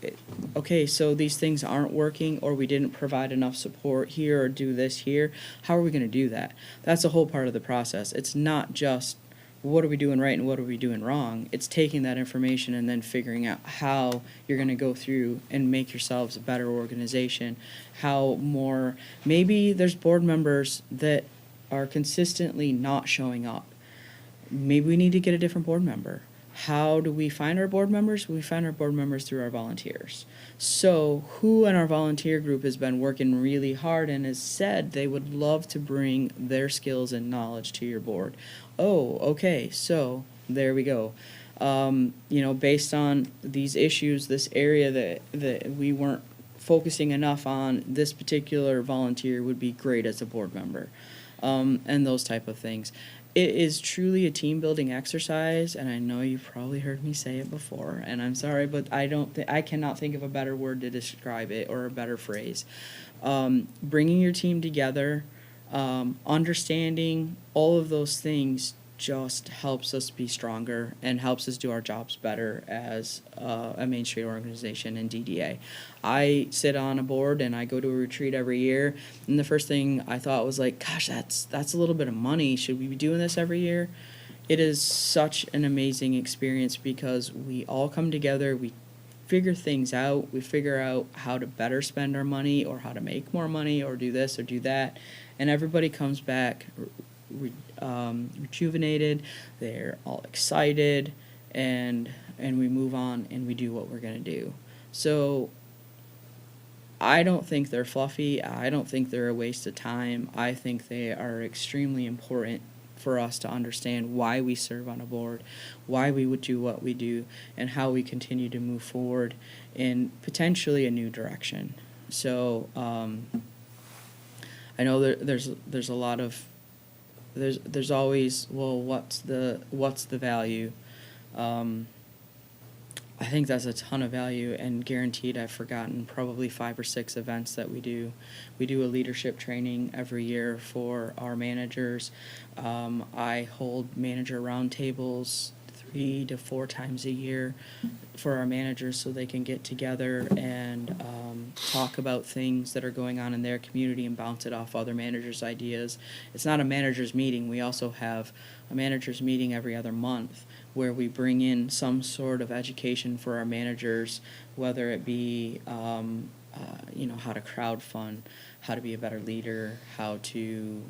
these things aren't working, or we didn't provide enough support here, or do this here. How are we going to do that? That's a whole part of the process. It's not just what are we doing right and what are we doing wrong. It's taking that information and then figuring out how you're going to go through and make yourselves a better organization. Maybe there's board members that are consistently not showing up. Maybe we need to get a different board member. How do we find our board members? We find our board members through our volunteers. So who in our volunteer group has been working really hard and has said they would love to bring their skills and knowledge to your board? Oh, okay, so there we go. Based on these issues, this area that we weren't focusing enough on, this particular volunteer would be great as a board member, and those type of things. It is truly a team-building exercise, and I know you've probably heard me say it before, and I'm sorry, but I cannot think of a better word to describe it, or a better phrase. Bringing your team together, understanding all of those things just helps us be stronger and helps us do our jobs better as a Main Street organization and DDA. I sit on a board and I go to a retreat every year, and the first thing I thought was like, gosh, that's a little bit of money. Should we be doing this every year? It is such an amazing experience because we all come together, we figure things out, we figure out how to better spend our money or how to make more money or do this or do that, and everybody comes back rejuvenated, they're all excited, and we move on and we do what we're going to do. So I don't think they're fluffy. I don't think they're a waste of time. I think they are extremely important for us to understand why we serve on a board, why we would do what we do, and how we continue to move forward in potentially a new direction. So I know there's a lot of there's always, well, what's the value? I think that's a ton of value, and guaranteed I've forgotten probably 5 or 6 events that we do. We do a leadership training every year for our managers. I hold manager roundtables 3 to 4 times a year for our managers so they can get together and talk about things that are going on in their community and bounce it off other managers' ideas. It's not a managers meeting. We also have a managers meeting every other month where we bring in some sort of education for our managers, whether it be how to crowdfund, how to be a better leader, how to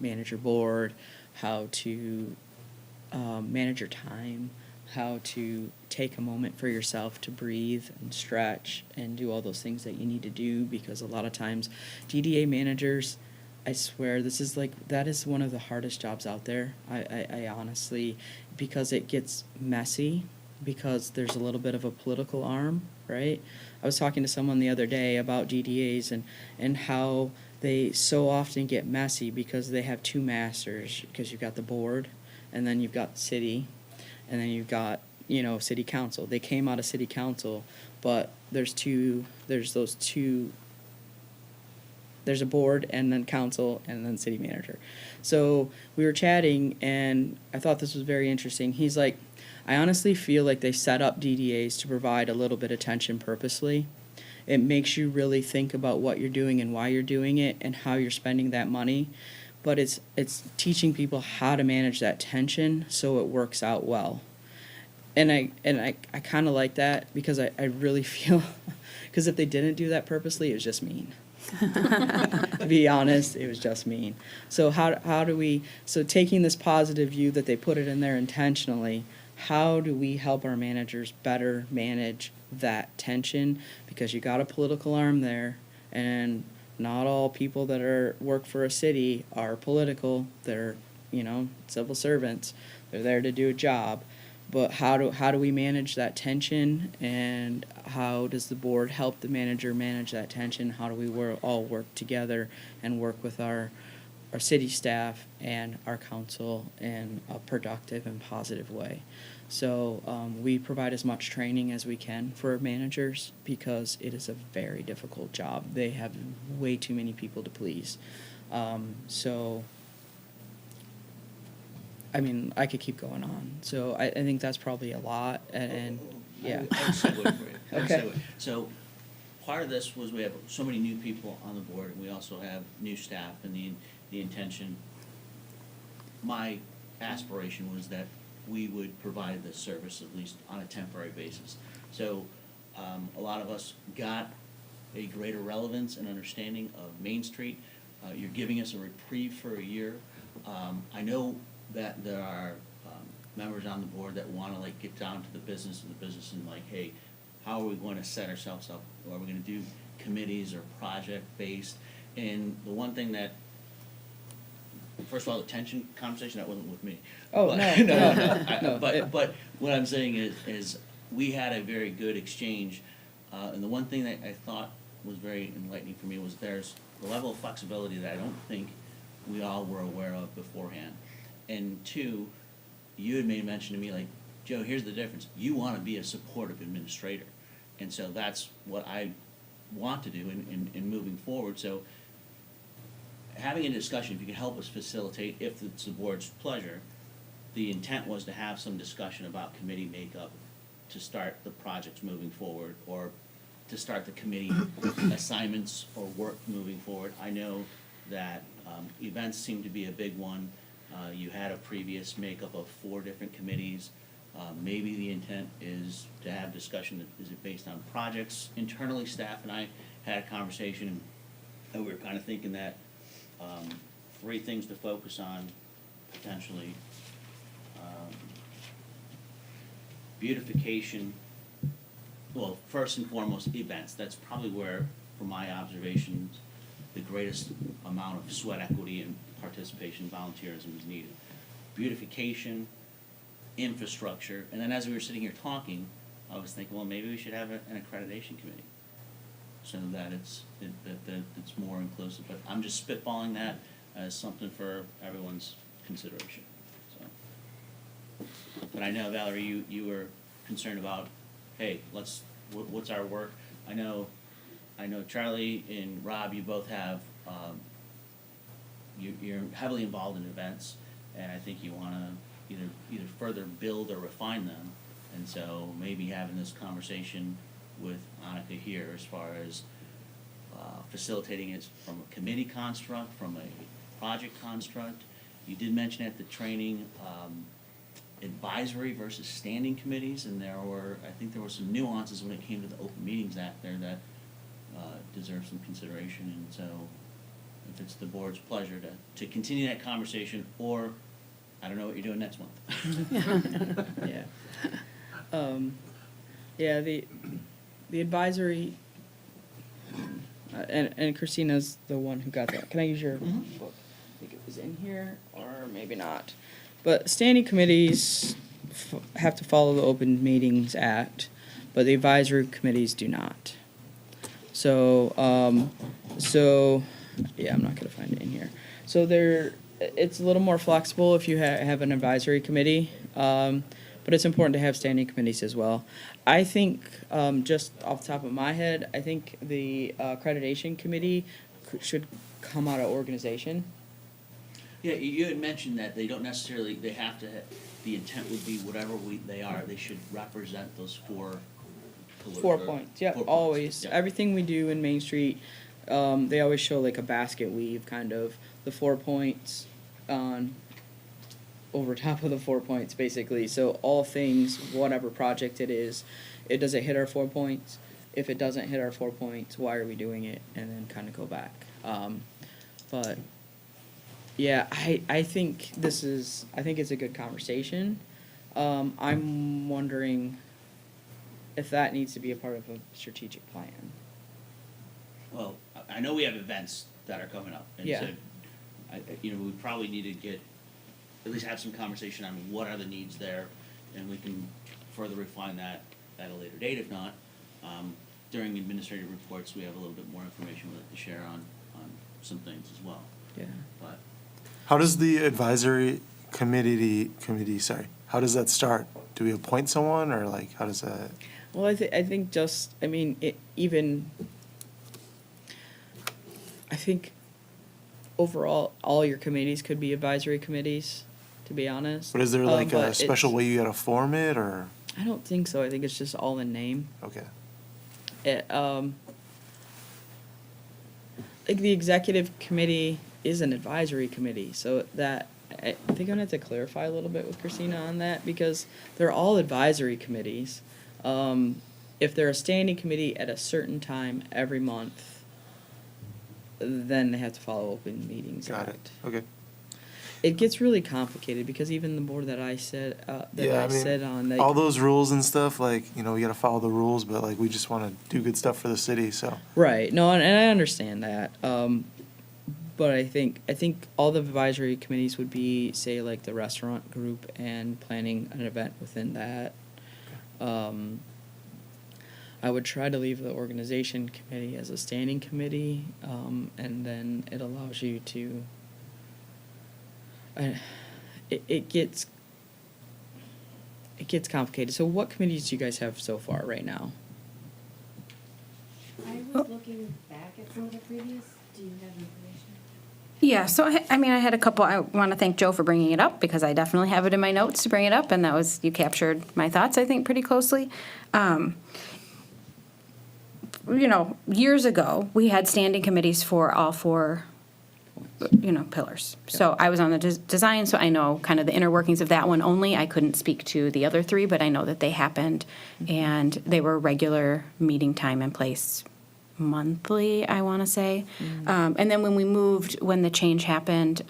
manage your board, how to manage your time, how to take a moment for yourself to breathe and stretch and do all those things that you need to do, because a lot of times DDA managers, I swear, that is one of the hardest jobs out there. I honestly, because it gets messy, because there's a little bit of a political arm, right? I was talking to someone the other day about DDAs and how they so often get messy because they have 2 masters, because you've got the board and then you've got the city and then you've got, city council. They came out of city council, but there's a board and then council and then city manager. So we were chatting and I thought this was very interesting. He's like, I honestly feel like they set up DDAs to provide a little bit of tension purposely. It makes you really think about what you're doing and why you're doing it and how you're spending that money. But it's teaching people how to manage that tension so it works out well. And I kind of like that, because I really feel, because if they didn't do that purposely, it was just mean. To be honest, it was just mean. So how do we, taking this positive view that they put it in there intentionally, how do we help our managers better manage that tension? Because you got a political arm there, and not all people that work for a city are political. They're, civil servants. They're there to do a job. But how do we manage that tension, and how does the board help the manager manage that tension? How do we all work together and work with our city staff and our council in a productive and positive way? So we provide as much training as we can for managers, because it is a very difficult job. They have way too many people to please. I could keep going on. So I think that's probably a lot, and yeah. I would segue for you. I would Okay. segue. So part of this was we have so many new people on the board, and we also have new staff, and the intention, my aspiration was that we would provide this service at least on a temporary basis. So a lot of us got a greater relevance and understanding of Main Street. You're giving us a reprieve for a year. I know that there are members on the board that want to get down to the business and hey, how are we going to set ourselves up? Are we going to do committees or project-based? And the one thing that, first of all, the tension conversation, that wasn't with me. Oh, But- no. But what I'm saying is we had a very good exchange. And the one thing that I thought was very enlightening for me was there's a level of flexibility that I don't think we all were aware of beforehand. And two, you had made mention to me Joe, here's the difference. You want to be a supportive administrator. And so that's what I want to do in moving forward. So having a discussion, if you can help us facilitate, if it's the board's pleasure, the intent was to have some discussion about committee makeup to start the projects moving forward, or to start the committee assignments or work moving forward. I know that events seem to be a big one. You had a previous makeup of 4 different committees. Maybe the intent is to have discussion, is it based on projects? Internally, staff and I had a conversation, and we were kind of thinking that 3 things to focus on, potentially. Beautification, well, first and foremost, events. That's probably where, from my observations, the greatest amount of sweat equity and participation, volunteerism is needed. Beautification, infrastructure, and then as we were sitting here talking, I was thinking, well, maybe we should have an accreditation committee, so that it's more inclusive. But I'm just spitballing that as something for everyone's consideration. So, but I know, Valerie, you were concerned about, hey, what's our work? I know Charlie and Rob, you both have, you're heavily involved in events, and I think you want to either further build or refine them. And so maybe having this conversation with Annika here as far as facilitating it from a committee construct, from a project construct. You did mention at the training advisory versus standing committees, and I think there were some nuances when it came to the Open Meetings Act there that deserve some consideration. And so if it's the board's pleasure to continue that conversation, or I don't know what you're doing next month. Yeah. The advisory, and Christina's the one who got that. Can I use your book? I think it was in here, or maybe not. But standing committees have to follow the Open Meetings Act, but the advisory committees do not. So, yeah, I'm not gonna find it in here. So it's a little more flexible if you have an advisory committee, but it's important to have standing committees as well. I think, just off the top of my head, I think the accreditation committee should come out of organization. Yeah, you had mentioned that they don't necessarily, they have to, the intent would be whatever they are, they should represent those 4 4 points, yep, 4 points. always. Yep. Everything we do in Main Street, they always show a basket weave, kind of, the 4 points on, over top of the 4 points, basically. So all things, whatever project it is, does it hit our 4 points? If it doesn't hit our 4 points, why are we doing it? And then kind of go back. But yeah, I think it's a good conversation. I'm wondering if that needs to be a part of a strategic plan. Well, I know we have events that are coming up. And Yeah. so, we probably need to at least have some conversation on what are the needs there, and we can further refine that at a later date. If not, during administrative reports, we have a little bit more information we'd like to share on some things as well. Yeah. But How does the advisory committee, how does that start? Do we appoint someone, or like, how does that? Well, I think just, I mean, I think overall, all your committees could be advisory committees, to be honest. But is there like a But special it's- way you gotta form it, or? I don't think so. I think it's just all in name. Okay. Like the executive committee is an advisory committee, so that, I think I'm gonna have to clarify a little bit with Christina on that, because they're all advisory committees. If they're a standing committee at a certain time every month, then they have to follow Open Meetings Got it. Act. Okay. It gets really complicated, because even the board that I sit, Yeah, I mean, sit on, all those rules and stuff, like, we gotta follow the rules, but like, we just wanna do good stuff for the city, so. right, no, and I understand that. But I think all the advisory committees would be, say, like the restaurant group and planning an event within that. I would try to leave the organization committee as a standing committee, and then it allows you to, it gets complicated. So what committees do you guys have so far right now? I was looking back at some of the previous, do you have information? Yeah, so I had a couple, I want to thank Joe for bringing it up, because I definitely have it in my notes to bring it up, and that was, you captured my thoughts, I think, pretty closely. Years ago, we had standing committees for all four, pillars. So I was on the design, so I know kind of the inner workings of that one only. I couldn't speak to the other three, but I know that they happened, and they were regular meeting time and place monthly, I want to say. And then when the change happened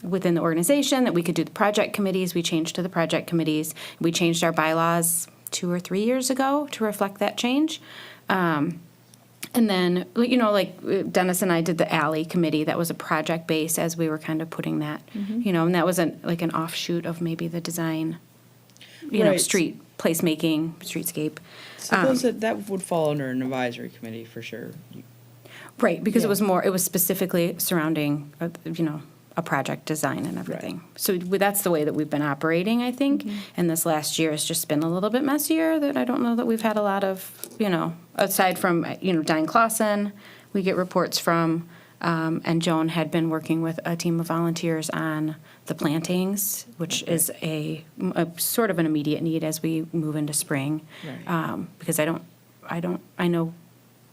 within the organization, that we could do the project committees, we changed to the project committees. We changed our bylaws 2 or 3 years ago to reflect that change. And then, like Dennis and I did the alley committee. That was a project base as we were kind of putting that, and that was an offshoot of maybe the design, Right. street placemaking, streetscape. So those that would fall under an advisory committee for sure. Right, because Yeah. it was specifically surrounding, a project design and everything. So that's the way that we've been operating, I think. And this last year has just been a little bit messier, that I don't know that we've had a lot of, aside from, Diane Clausen, we get reports from, and Joan had been working with a team of volunteers on the plantings, which is a sort of an immediate need as we move into spring. Right. Because I know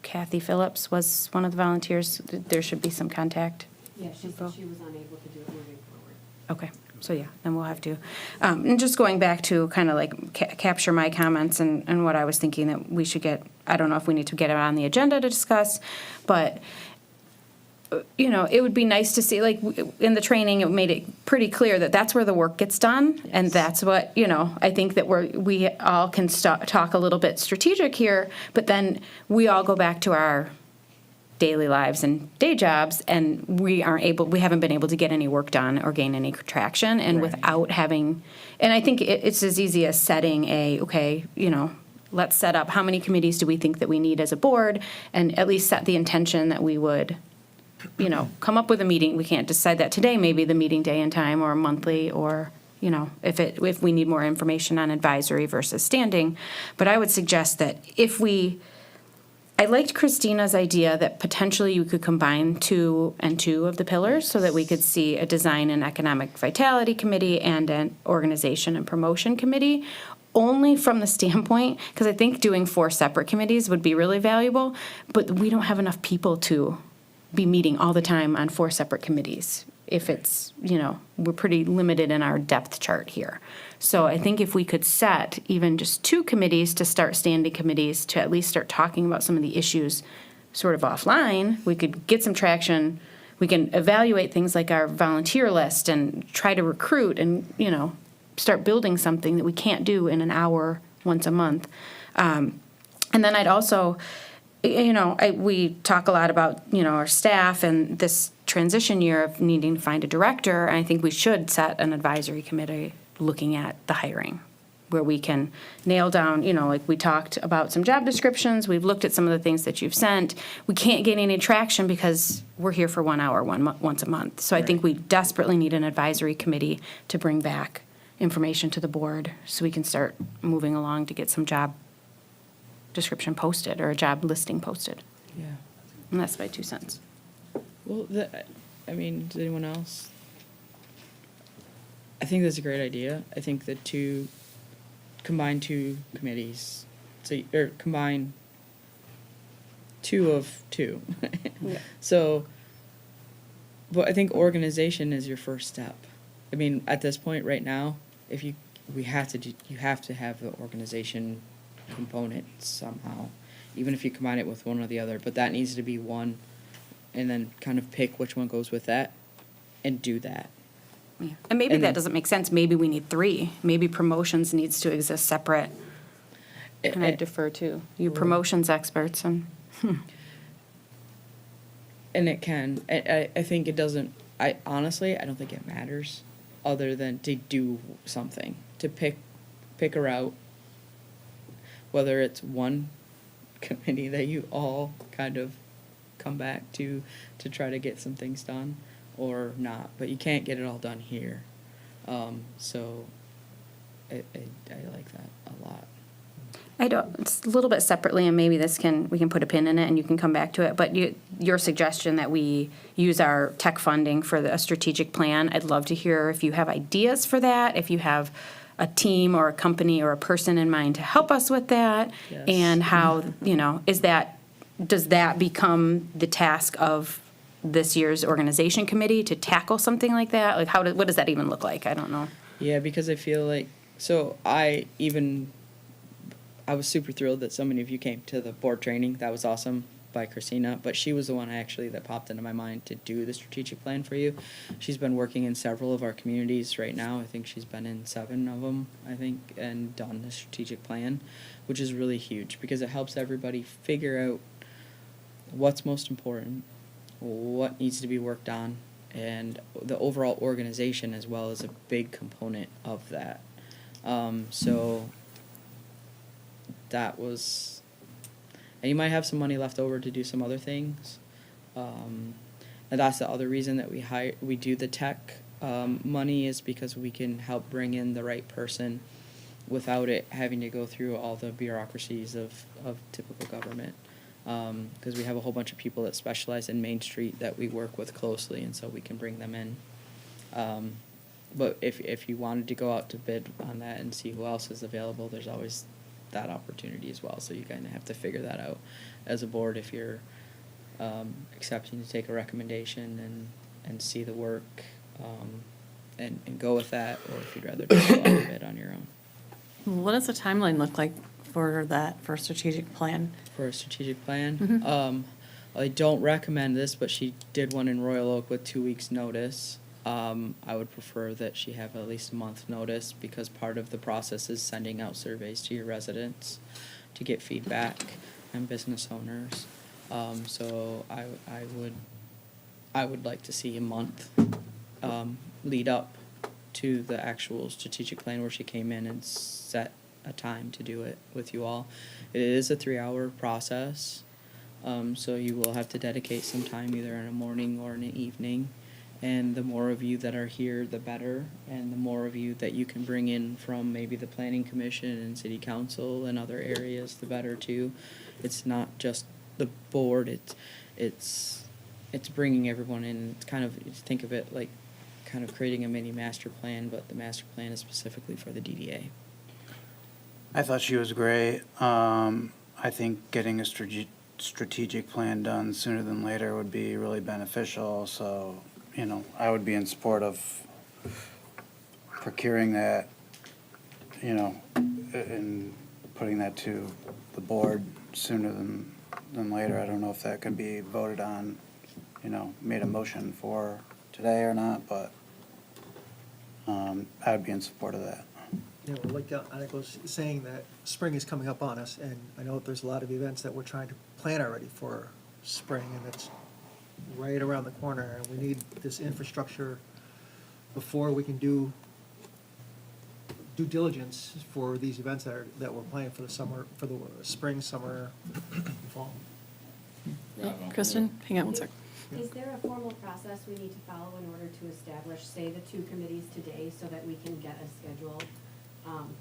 Kathy Phillips was one of the volunteers. There should be some contact. Yeah, she info. said she was unable to do it moving forward. Okay, so yeah, then we'll have to. And just going back to kind of like capture my comments and what I was thinking that we should get, I don't know if we need to get it on the agenda to discuss, but, it would be nice to see, like, in the training, it made it pretty clear that that's where the work gets done. And Yes. that's what, I think that we all can talk a little bit strategic here, but then we all go back to our daily lives and day jobs, and we haven't been able to get any work done or gain any traction, and Right. without having, and I think it's as easy as setting let's set up how many committees do we think that we need as a board, and at least set the intention that we would, come up with a meeting. We can't decide that today, maybe the meeting day and time, or monthly, or, if we need more information on advisory versus standing. But I would suggest that I liked Christina's idea that potentially you could combine 2 and 2 of the pillars, so that we could see a design and economic vitality committee and an organization and promotion committee, only from the standpoint, because I think doing 4 separate committees would be really valuable, but we don't have enough people to be meeting all the time on 4 separate committees. If it's, we're pretty limited in our depth chart here. So I think if we could set even just 2 committees to start standing committees, to at least start talking about some of the issues sort of offline, we could get some traction. We can evaluate things like our volunteer list and try to recruit and, start building something that we can't do in an hour once a month. And then I'd also, we talk a lot about, our staff and this transition year of needing to find a director. And I think we should set an advisory committee looking at the hiring, where we can nail down, like we talked about some job descriptions. We've looked at some of the things that you've sent. We can't get any traction because we're here for 1 hour once a month. So I think we desperately need an advisory committee to bring back information to the board so we can start moving along to get some job description posted or a job listing posted. Yeah. And that's my 2 cents. Well, does anyone else? I think that's a great idea. I think that combine 2 committees, or combine 2 of 2. Yeah. So, but I think organization is your first step. I mean, at this point right now, you have to have the organization component somehow, even if you combine it with one or the other. But that needs to be one, and then kind of pick which one goes with that, and do that. Yeah. And maybe And that then- doesn't make sense. Maybe we need 3. Maybe promotions needs to exist separate. And I defer to you promotions experts and. And it can. I think it doesn't. I honestly don't think it matters, other than to do something, to pick a route. Whether it's one committee that you all kind of come back to try to get some things done, or not. But you can't get it all done here. So I like that a lot. It's a little bit separately, and maybe we can put a pin in it and you can come back to it. But your suggestion that we use our tech funding for a strategic plan, I'd love to hear if you have ideas for that, if you have a team or a company or a person in mind to help us with that. Yes. And how, does that become the task of this year's organization committee to tackle something like that? Like what does that even look like? I don't know. Yeah, because I feel like, I was super thrilled that so many of you came to the board training. That was awesome by Christina, but she was the one actually that popped into my mind to do the strategic plan for you. She's been working in several of our communities right now. I think she's been in 7 of them, and done the strategic plan, which is really huge because it helps everybody figure out what's most important, what needs to be worked on, and the overall organization as well is a big component of that. So that was, and you might have some money left over to do some other things. And that's the other reason that we do the tech money, is because we can help bring in the right person without it having to go through all the bureaucracies of typical government. Because we have a whole bunch of people that specialize in Main Street that we work with closely, and so we can bring them in. But if you wanted to go out to bid on that and see who else is available, there's always that opportunity as well. So you kind of have to figure that out as a board if you're accepting to take a recommendation and see the work and go with that, or if you'd rather just go out to bid on your own. What does the timeline look like for a strategic plan? For a strategic plan, I don't recommend this, but she did one in Royal Oak with 2 weeks' notice. I would prefer that she have at least a month notice, because part of the process is sending out surveys to your residents to get feedback and business owners. So I would like to see a month lead up to the actual strategic plan where she came in and set a time to do it with you all. It is a 3-hour process, so you will have to dedicate some time either in a morning or in an evening. And the more of you that are here, the better. And the more of you that you can bring in from maybe the planning commission and city council and other areas, the better too. It's not just the board. It's bringing everyone in. It's kind of, think of it like kind of creating a mini master plan, but the master plan is specifically for the DDA. I thought she was great. I think getting a strategic plan done sooner than later would be really beneficial. So, I would be in support of procuring that, and putting that to the board sooner than later. I don't know if that can be voted on, made a motion for today or not, but I would be in support of that. You know, like Annika was saying, that spring is coming up on us, and I know that there's a lot of events that we're trying to plan already for spring, and it's right around the corner, and we need this infrastructure before we can do due diligence for these events that we're planning for the summer, for the spring, summer, and fall. Kristen, hang on one sec. Is there a formal process we need to follow in order to establish, say, the two committees today, so that we can get a schedule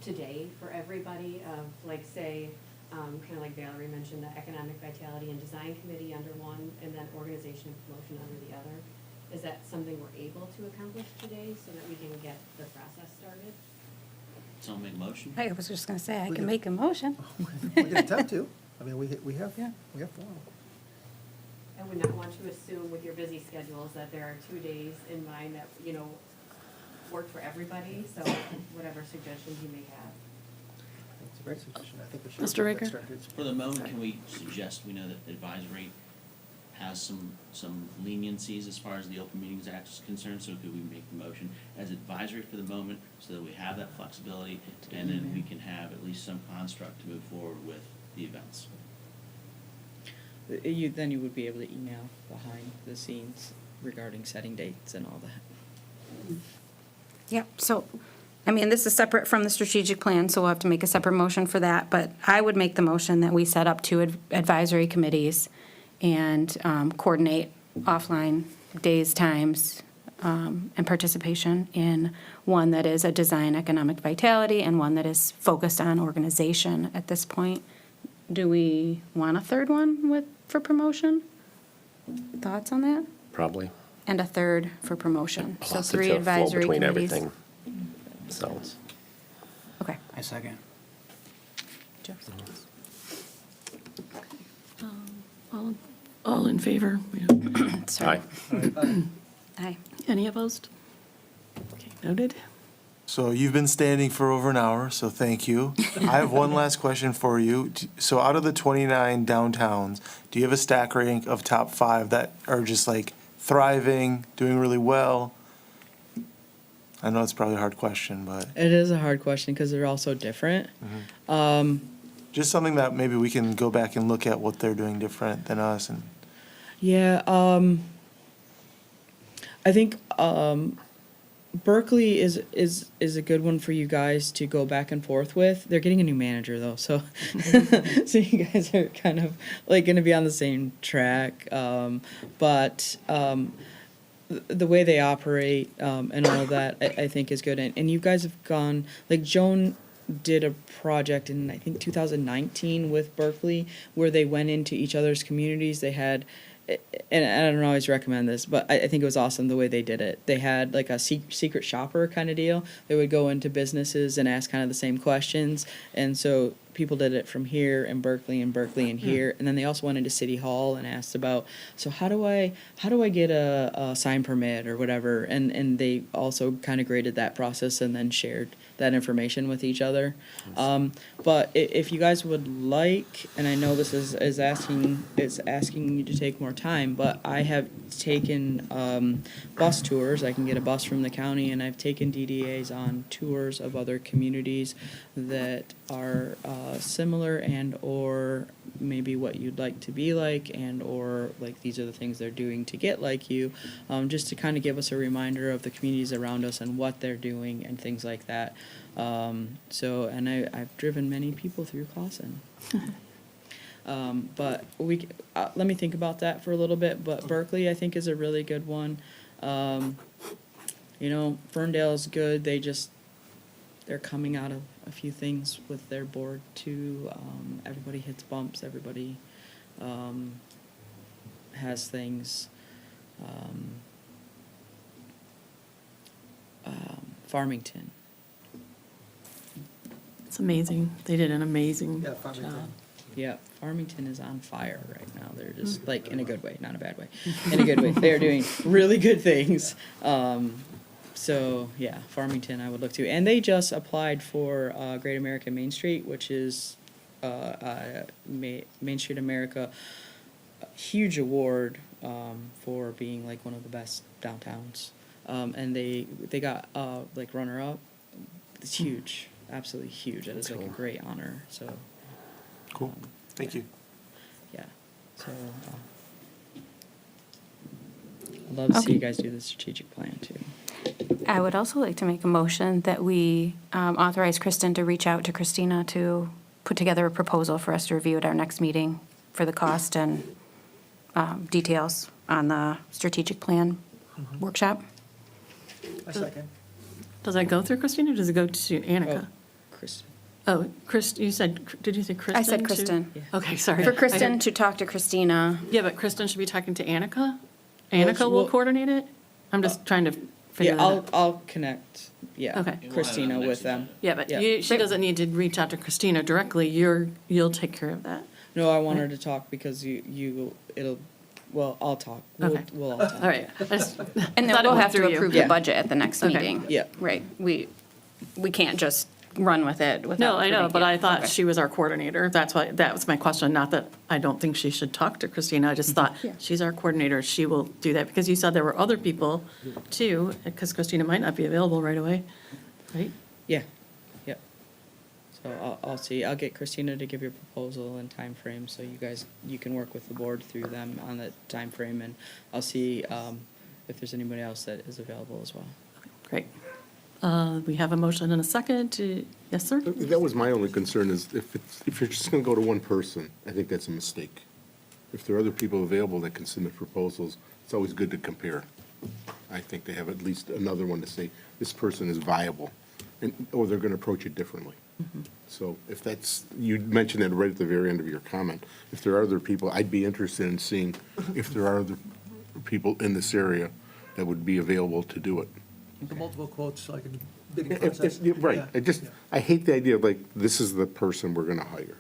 today for everybody of, like, say, kind of like Valerie mentioned, the Economic Vitality and Design Committee under one, and then Organization and Promotion under the other? Is that something we're able to accomplish today, so that we can get the process started? Someone make a motion? I was just gonna say, I We can can- make a motion. We can attempt to. I mean, we have form. I would not want to assume with your busy schedules that there are 2 days in mind that, you know, work for everybody, so whatever suggestions you may have. It's a great suggestion. I think we should. Mr. get Raker? that started. For the moment, can we suggest, we know that advisory has some leniencies as far as the Open Meetings Act is concerned, so could we make the motion as advisory for the moment, so that we have that flexibility, and then we can have at least some construct to move forward with the events? Then you would be able to email behind the scenes regarding setting dates and all that. Yep, so, I mean, this is separate from the strategic plan, so we'll have to make a separate motion for that, but I would make the motion that we set up two advisory committees and coordinate offline days, times, and participation in one that is a design economic vitality and one that is focused on organization at this point. Do we want a third one for promotion? Thoughts on that? Probably. And a third for promotion. So Plus, 3 it's a flow advisory between committees. everything. So, Okay. I second. All in favor? Sorry. aye. Aye. Any opposed? Okay, noted. So you've been standing for over an hour, so thank you. I have one last question for you. So out of the 29 downtowns, do you have a stack rank of top 5 that are just like thriving, doing really well? I know it's probably a hard question, but It is a hard question because they're all so different. just something that maybe we can go back and look at what they're doing different than us. And Yeah, I think Berkeley is a good one for you guys to go back and forth with. They're getting a new manager though, so so you guys are kind of like going to be on the same track. But the way they operate and all of that, I think is good. And you guys have gone, like Joan did a project in I think 2019 with Berkeley where they went into each other's communities. They had, and I don't always recommend this, but I think it was awesome the way they did it. They had like a secret shopper kind of deal. They would go into businesses and ask kind of the same questions. And so people did it from here and Berkeley and here. And then they also went into City Hall and asked about, so how do I get a sign permit or whatever? And they also kind of graded that process and then shared that information with each other. But if you guys would like, and I know this is asking you to take more time, but I have taken bus tours. I can get a bus from the county, and I've taken DDAs on tours of other communities that are similar and or maybe what you'd like to be like and or like these are the things they're doing to get like you, just to kind of give us a reminder of the communities around us and what they're doing and things like that. So, and I've driven many people through Clausen. But let me think about that for a little bit. But Berkeley, I think, is a really good one. You know, Ferndale's good. They're coming out of a few things with their board too. Everybody hits bumps. Everybody has things. Farmington. It's amazing. They did an amazing Yeah, Farmington. job. Yeah, Farmington is on fire right now. They're just like in a good way, not a bad way. In a good way. They're doing really good things. So yeah, Farmington I would look to. And they just applied for Great American Main Street, which is Main Street America, a huge award for being like one of the best downtowns. And they got, like, runner-up. It's huge, absolutely huge. It is like a great honor, so, Cool. Thank you. yeah. So, I'd love to see Okay. you guys do the strategic plan, too. I would also like to make a motion that we authorize Kristen to reach out to Christina to put together a proposal for us to review at our next meeting for the cost and details on the strategic plan workshop. A second. Does that go through Christina or does it go to Annika? Kristen. Oh, Chris, you said, did you say Kristen? I said too? Kristen. Yeah. Okay, sorry. For I Kristen heard- to talk to Christina. Yeah, but Kristen should be talking to Annika? Well, Annika will well- coordinate it? I'm just trying to figure Yeah, that out. I'll connect, yeah, Okay. Christina with them. Yeah, but Yeah. she doesn't need to reach out to Christina directly. You'll take care of that. No, I want her to talk because well, I'll talk. Okay. We'll all talk. All right. And Thought then it we'll went have to through you. approve Yeah. the budget at the next Okay. meeting. Yeah. Right. We can't just run with it without. No, I know, approving but it. I thought Okay. she was our coordinator. That's why, that was my question. Not that I don't think she should talk to Christina. I just thought, Yeah. she's our coordinator. She will do that. Because you said there were other people too, because Christina might not be available right away, right? Yeah, yep. So I'll see. I'll get Christina to give your proposal and time frame, so you can work with the board through them on the time frame, and I'll see if there's anybody else that is available as well. Great. We have a motion and a second. Yes, sir? That was my only concern is if you're just going to go to one person, I think that's a mistake. If there are other people available that can submit proposals, it's always good to compare. I think they have at least another one to say, this person is viable, or they're going to approach it differently. So if that's, you mentioned that right at the very end of your comment. If there are other people, I'd be interested in seeing if there are other people in this area that would be available to do it. The multiple quotes, like a bidding If- process. Right, Yeah. I hate the idea of like, this is the person we're going to hire.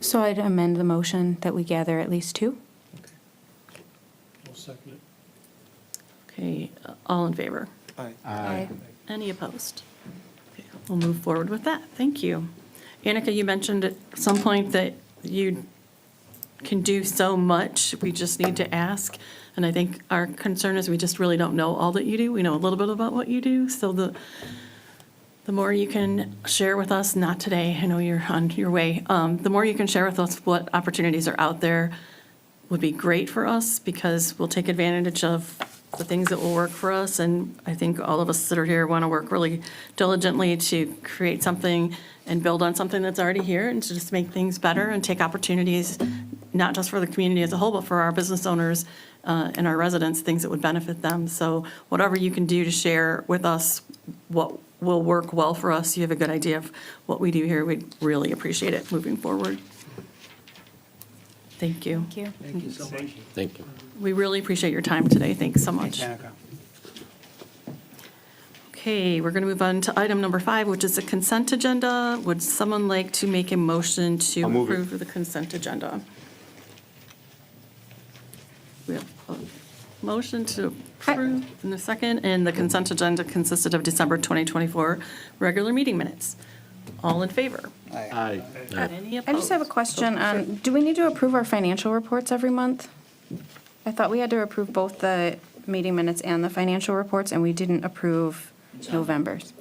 So I'd amend the motion that we gather at least two. I'll second it. Okay, all in favor? Aye. Any opposed? Okay, we'll move forward with that. Thank you. Annika, you mentioned at some point that you can do so much. We just need to ask. And I think our concern is we just really don't know all that you do. We know a little bit about what you do. So the more you can share with us, not today, I know you're on your way, the more you can share with us what opportunities are out there would be great for us, because we'll take advantage of the things that will work for us. And I think all of us that are here want to work really diligently to create something and build on something that's already here, and to just make things better and take opportunities, not just for the community as a whole, but for our business owners and our residents, things that would benefit them. So whatever you can do to share with us what will work well for us, you have a good idea of what we do here, we'd really appreciate it moving forward. Thank you. Thank you. Thank you so much. Thank you. We really appreciate your time today. Thanks so much. Thanks, Annika. Okay, we're going to move on to item number 5, which is the consent agenda. Would someone like to make a motion to I'll move it. approve the consent agenda? We have a motion to approve in a second, and the consent agenda consisted of December 2024 regular meeting minutes. All in favor? Aye. Any I just have a opposed? question on, do we need to approve our financial reports every month? I thought we had to approve both the meeting minutes and the financial reports, and we didn't approve November's.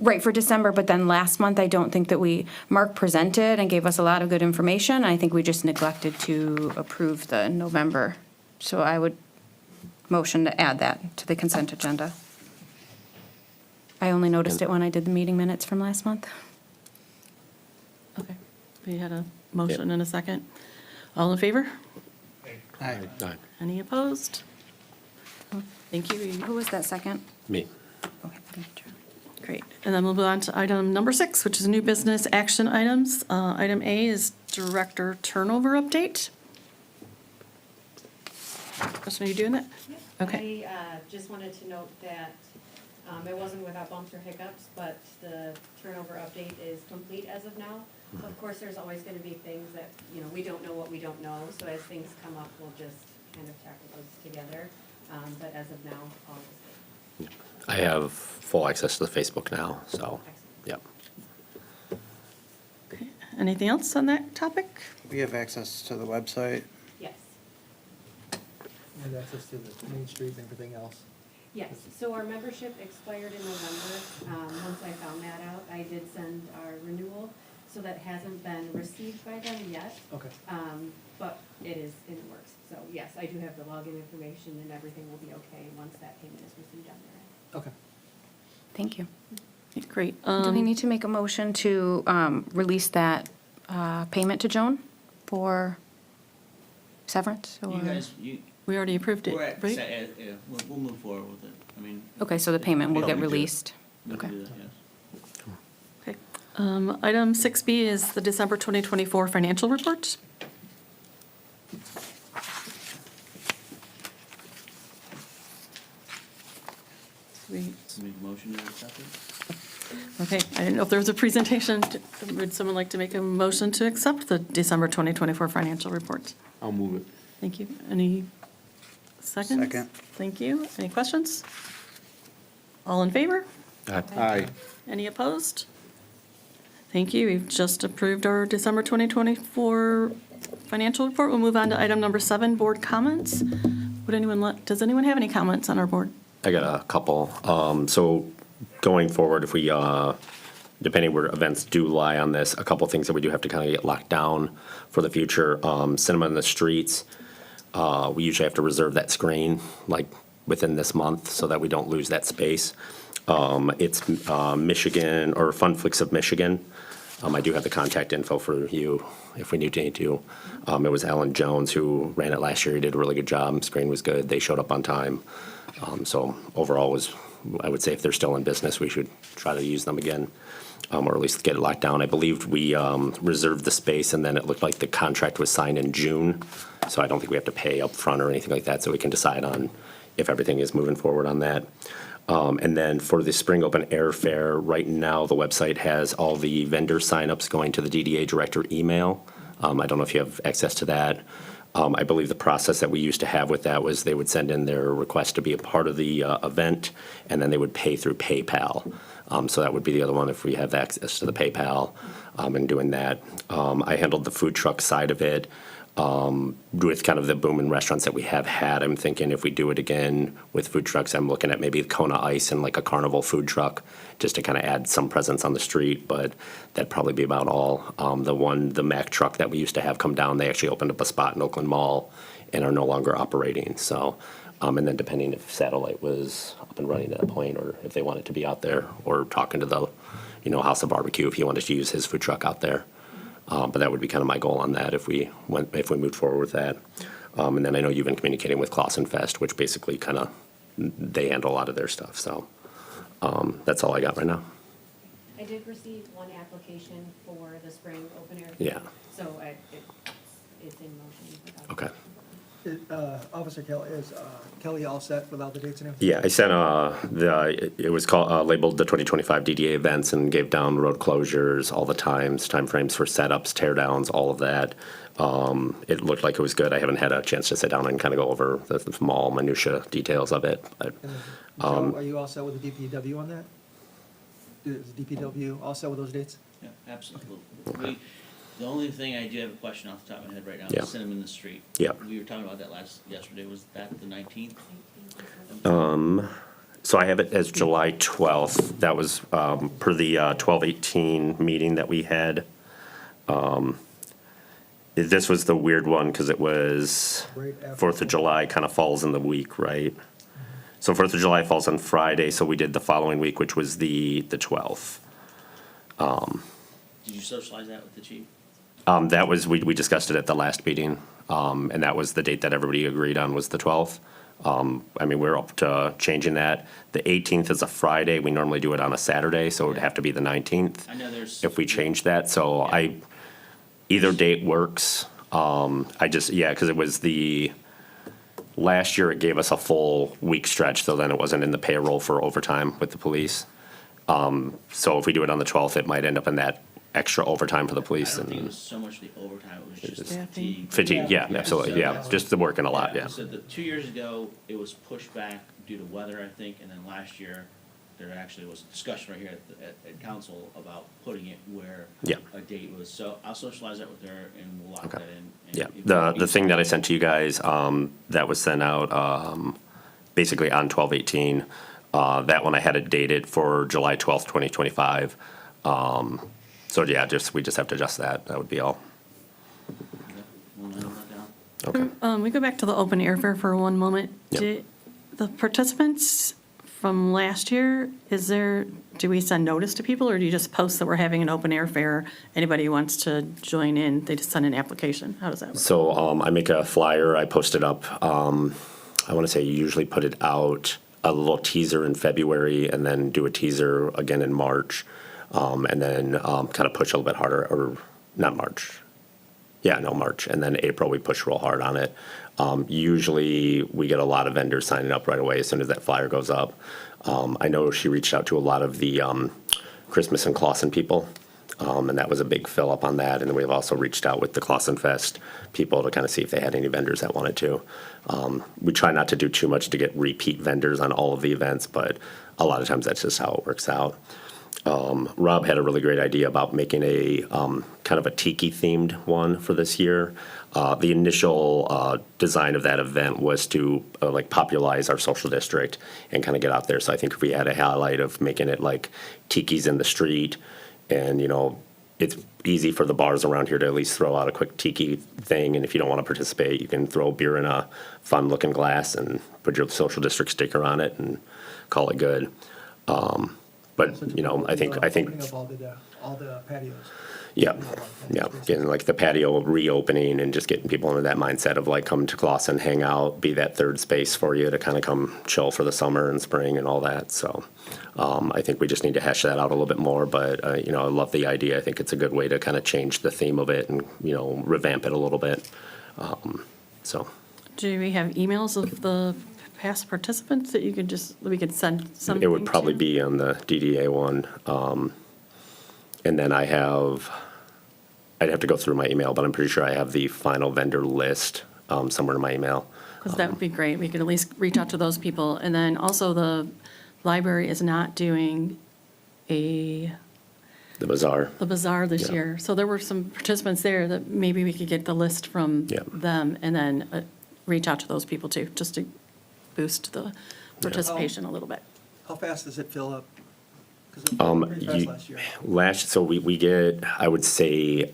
Right, for December, but then last month, I don't think that Mark presented and gave us a lot of good information. I think we just neglected to approve the November. So I would motion to add that to the consent agenda. I only noticed it when I did the meeting minutes from last month. Okay, we had a motion and a second. All in favor? Aye. Aye. Any opposed? Thank you. Who was that second? Me. Okay, thank you, Charlie. Great. And then we'll move on to item number 6, which is new business action items. Item A is director turnover update. Kristen, are you doing that? Okay. I just wanted to note that it wasn't without bumps or hiccups, but the turnover update is complete as of now. Of course, there's always going to be things that, we don't know what we don't know, so as things come up, we'll just kind of tackle those together. But as of now, all is good. I have full access to the Facebook now, so, yep. Okay. Anything else on that topic? We have access to the website. Yes. and access to the Main Street and everything else. Yes, so our membership expired in November. Once I found that out, I did send our renewal, so that hasn't been received by them yet. Okay. But it is in the works. So yes, I do have the login information and everything will be okay once that payment is received on their end. Okay. Thank you. Great. Do we need to make a motion to release that payment to Joan for severance? You or- guys, We already approved it, we're at, right? yeah, we'll move forward with it. I mean. Okay, so the payment will Yeah, get we do. released. We can Okay. do that, yes. Okay. Item 6B is the December 2024 financial report. Sweet. Make a motion to accept it? Okay, I didn't know if there was a presentation. Would someone like to make a motion to accept the December 2024 financial report? I'll move it. Thank you. Any seconds? Second. Thank you. Any questions? All in favor? Aye. Any opposed? Thank you. We've just approved our December 2024 financial report. We'll move on to item number 7, board comments. Does anyone have any comments on our board? I got a couple. So going forward, if we, depending where events do lie on this, a couple things that we do have to kind of get locked down for the future. Cinema in the streets, we usually have to reserve that screen like within this month so that we don't lose that space. It's Michigan, or Fun Flicks of Michigan. I do have the contact info for you if we need to. It was Alan Jones who ran it last year. He did a really good job. Screen was good. They showed up on time. So overall I would say if they're still in business, we should try to use them again, or at least get it locked down. I believe we reserved the space, and then it looked like the contract was signed in June. So I don't think we have to pay up front or anything like that, so we can decide on if everything is moving forward on that. And then for the Spring Open Air Fair, right now, the website has all the vendor signups going to the DDA director email. I don't know if you have access to that. I believe the process that we used to have with that was they would send in their request to be a part of the event, and then they would pay through PayPal. So that would be the other one if we have access to the PayPal and doing that. I handled the food truck side of it. With kind of the boom in restaurants that we have had, I'm thinking if we do it again with food trucks, I'm looking at maybe Kona Ice and like a carnival food truck, just to kind of add some presence on the street, but that'd probably be about all. The Mack truck that we used to have come down, they actually opened up a spot in Oakland Mall and are no longer operating, so. And then depending if Satellite was up and running at that point, or if they wanted to be out there, or talking to the, House of Barbecue, if he wanted to use his food truck out there. But that would be kind of my goal on that if we moved forward with that. And then I know you've been communicating with Clausen Fest, which basically kind of, they handle a lot of their stuff. So that's all I got right now. I did receive one application for the spring open air. Yeah. So it's in motion. Okay. Officer Kelly, is Kelly all set with all the dates and everything? Yeah, I sent it was called labeled the 2025 DDA events and gave down road closures, all the timeframes for setups, tear downs, all of that. It looked like it was good. I haven't had a chance to sit down and kind of go over the small minutia details of it. But And Joe, are you all set with the DPW on that? Is the DPW all set with those dates? Yeah, absolutely. The only thing I do have a question off the top of my head right now Yeah. is Cinema in the Street. Yeah. We were talking about that yesterday. Was that the 19th? So I have it as July 12th. That was per the 12/18 meeting that we had. This was the weird one because it was Right after. 4th of July kind of falls in the week, right? So 4th of July falls on Friday, so we did the following week, which was the 12th. Did you socialize that with the chief? That was, we discussed it at the last meeting, and that was the date that everybody agreed on was the 12th. We're up to changing that. The 18th is a Friday. We normally do it on a Saturday, so it would have to be the 19th I know there's. if we change that. So either date works. Because it was last year it gave us a full week stretch, so then it wasn't in the payroll for overtime with the police. So if we do it on the 12th, it might end up in that extra overtime for the I police don't think it and was so much the overtime, it was just Yeah, I the think- fatigue. Yeah, absolutely. Yeah, just the working a lot. Yeah. So 2 years ago, it was pushed back due to weather, I think, and then last year, there actually was discussion right here at council about putting it where Yeah. a date was. So I'll socialize that with her and we'll lock Okay. that in. And Yeah, if- the thing that I sent to you guys, that was sent out, basically on 12/18, that one I had it dated for July 12th, 2025. So yeah, we just have to adjust that. That would be all. We'll nail that down. Okay. We go back to the open airfare for one moment. Yep. Did the participants from last year, do we send notice to people, or do you just post that we're having an open airfare? Anybody who wants to join in, they just send an application? How does that work? So I make a flyer, I post it up. I want to say you usually put it out, a little teaser in February, and then do a teaser again in March, and then kind of push a little bit harder, or not March. Yeah, no, March. And then April, we push real hard on it. Usually, we get a lot of vendors signing up right away as soon as that flyer goes up. I know she reached out to a lot of the Christmas and Clausen people, and that was a big fill up on that. And then we've also reached out with the Clausen Fest people to kind of see if they had any vendors that wanted to. We try not to do too much to get repeat vendors on all of the events, but a lot of times that's just how it works out. Rob had a really great idea about making a kind of a tiki themed one for this year. The initial design of that event was to like popularize our social district and kind of get out there. So I think if we had a highlight of making it like tiki's in the street, and it's easy for the bars around here to at least throw out a quick tiki thing. And if you don't want to participate, you can throw beer in a fun looking glass and put your social district sticker on it and call it good. But So I think opening of all the patios. yeah, getting like the patio reopening and just getting people into that mindset of like come to Clausen, hang out, be that third space for you to kind of come chill for the summer and spring and all that. So I think we just need to hash that out a little bit more. But I love the idea. I think it's a good way to kind of change the theme of it and revamp it a little bit. So Do we have emails of the past participants that we could send something it would probably to? be on the DDA one. And then I'd have to go through my email, but I'm pretty sure I have the final vendor list somewhere in my email. Because that would be great. We could at least reach out to those people. And then also the library is not doing The bazaar. the bazaar this Yeah. year. So there were some participants there that maybe we could get the list from Yeah. them and then reach out to those people too, just to boost the participation a little bit. How fast does it fill up? Because it filled up pretty fast last year. So we get, I would say,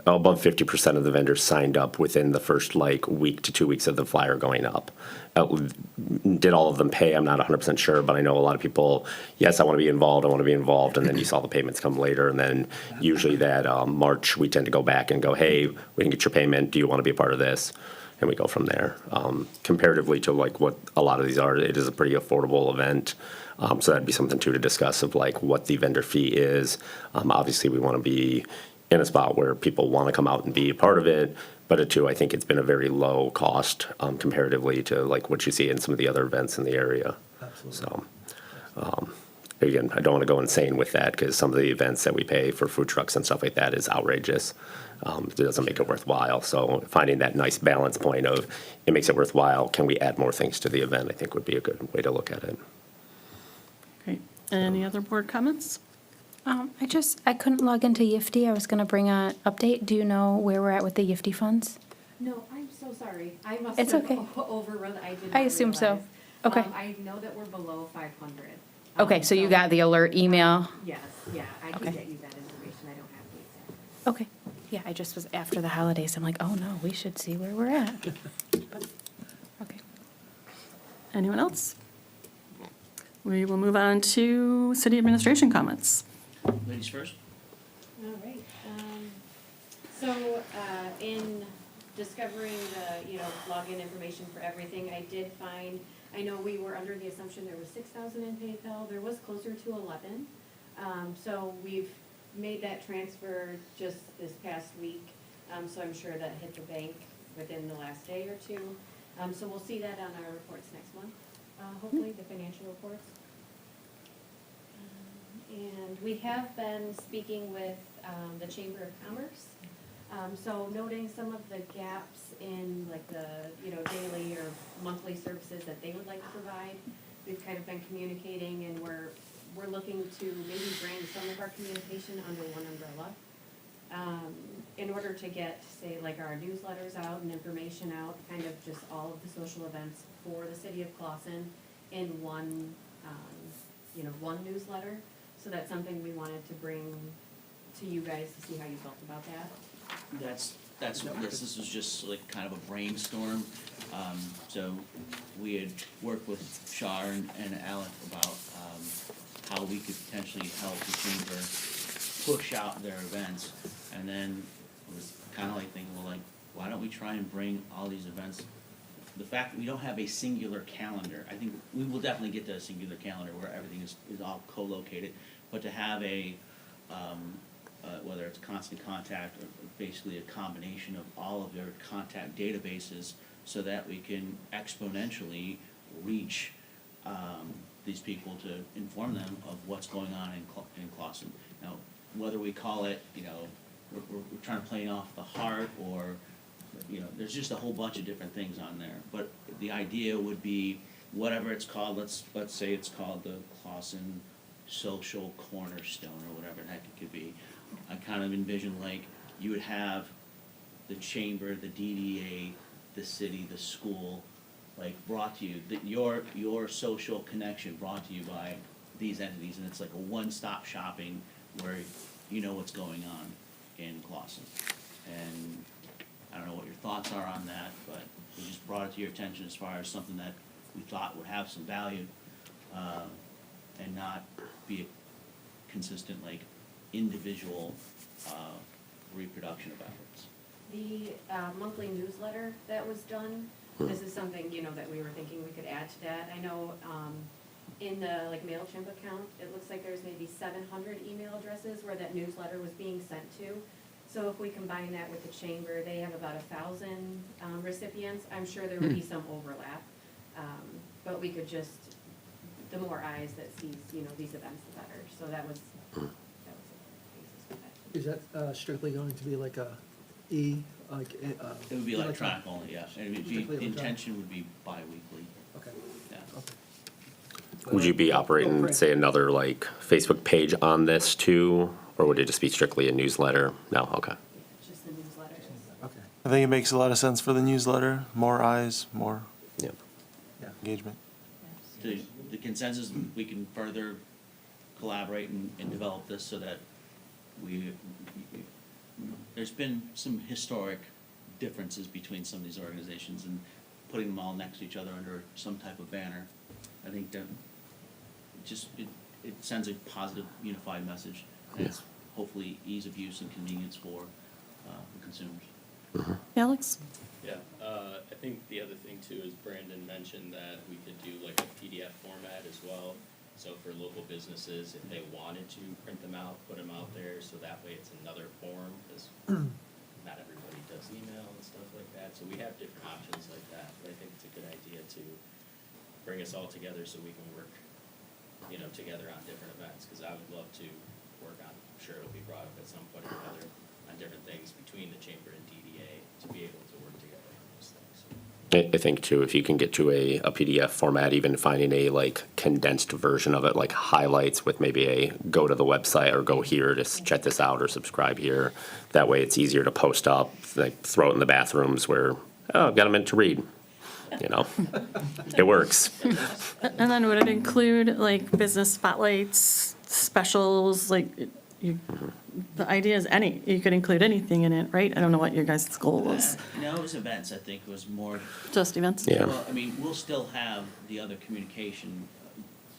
above 50% of the vendors signed up within the first week to 2 weeks of the flyer going up. Did all of them pay? I'm not 100% sure, but I know a lot of people, yes, I want to be involved, and then you saw the payments come later, and then usually that March, we tend to go back and go, hey, we didn't get your payment, do you want to be a part of this? And we go from there. Comparatively to what a lot of these are, it is a pretty affordable event. So that'd be something too to discuss of what the vendor fee is. Obviously, we want to be in a spot where people want to come out and be a part of it. But I think it's been a very low cost comparatively to what you see in some of the other events in the area. Absolutely. So again, I don't want to go insane with that because some of the events that we pay for food trucks and stuff like that is outrageous. It doesn't make it worthwhile. So finding that nice balance point of it makes it worthwhile. Can we add more things to the event? I think would be a good way to look at it. Great. Any other board comments? I couldn't log into YIFTY. I was going to bring an update. Do you know where we're at with the YIFTY funds? No, I'm so sorry. I must It's have okay. overrun. I did I not assume so. realize. Okay. I know that we're below 500. Okay, so you got the alert email? Yes, yeah, I can Okay. get you that information. I don't have the exact. Okay. Yeah, I just was after the holidays. I'm like, oh no, we should see where we're at. But- Okay. Anyone else? We will move on to city administration comments. Ladies first? All right. So in discovering the, login information for everything, I know we were under the assumption there was 6,000 in PayPal. There was closer to 11. So we've made that transfer just this past week. So I'm sure that hit the bank within the last day or two. So we'll see that on our reports next month, hopefully, the financial reports. And we have been speaking with the Chamber of Commerce. So noting some of the gaps in the, daily or monthly services that they would like to provide. We've kind of been communicating and we're we're looking to maybe brand some of our communication under one umbrella. In order to get, say, like our newsletters out and information out, kind of just all of the social events for the city of Clawson in one, one newsletter. So that's something we wanted to bring to you guys to see how you felt about that. This was just like kind of a brainstorm. So we had worked with Shar and Alec about how we could potentially help the chamber push out their events. And then it was kind of like thinking, well, like, why don't we try and bring all these events? The fact that we don't have a singular calendar, I think we will definitely get to a singular calendar where everything is all co-located. But to have whether it's constant contact or basically a combination of all of their contact databases so that we can exponentially reach these people to inform them of what's going on in Clawson. Now, whether we call it, we're trying to play off the heart or, there's just a whole bunch of different things on there. But the idea would be whatever it's called, let's say it's called the Clawson Social Cornerstone or whatever the heck it could be. I kind of envision like you would have the chamber, the DDA, the city, the school, like brought to you, your social connection brought to you by these entities, and it's like a one-stop shopping where you know what's going on in Clawson. And I don't know what your thoughts are on that, but we just brought it to your attention as far as something that we thought would have some value, and not be a consistent, like, individual reproduction of efforts. The monthly newsletter that was done, this is something, that we were thinking we could add to that. I know in the MailChimp account, it looks like there's maybe 700 email addresses where that newsletter was being sent to. So if we combine that with the chamber, they have about 1,000 recipients. I'm sure there would be some overlap, but we could just, the more eyes that sees, these events, the better. So that was the basis for that. Is that strictly going to be like It would be electronic only, yeah. And it would be, Strictly the electronic. intention would be bi-weekly, Okay, yeah. okay. Would you be operating, say, another like Facebook page on this too? Or would it just be strictly a newsletter? No, okay. Just the newsletter. Okay, I think it makes a lot of sense for the newsletter, more eyes, more Yeah. yeah. engagement. The consensus, we can further collaborate and develop this so that there's been some historic differences between some of these organizations, and putting them all next to each other under some type of banner, I think that it sends a positive, unified message, and it's hopefully ease of use and convenience for the consumers. Alex? Yeah, I think the other thing too is Brandon mentioned that we could do like a PDF format as well. So for local businesses, if they wanted to print them out, put them out there, so that way it's another form, because not everybody does email and stuff like that. So we have different options like that, but I think it's a good idea to bring us all together so we can work, together on different events, because I would love to work on, I'm sure it'll be brought up at some point or another, on different things between the chamber and DDA to be able to work together on those things. I think too, if you can get to a PDF format, even finding a like condensed version of it, like highlights with maybe a go to the website or go here to check this out or subscribe here. That way it's easier to post up, like throw it in the bathrooms where, oh, I've got a minute to read. It works. And then would it include like business spotlights, specials, like the idea is you could include anything in it, right? I don't know what your guys' goal is. No, it was events, I think, was more. Just events? Yeah. Well, I mean, we'll still have the other communication,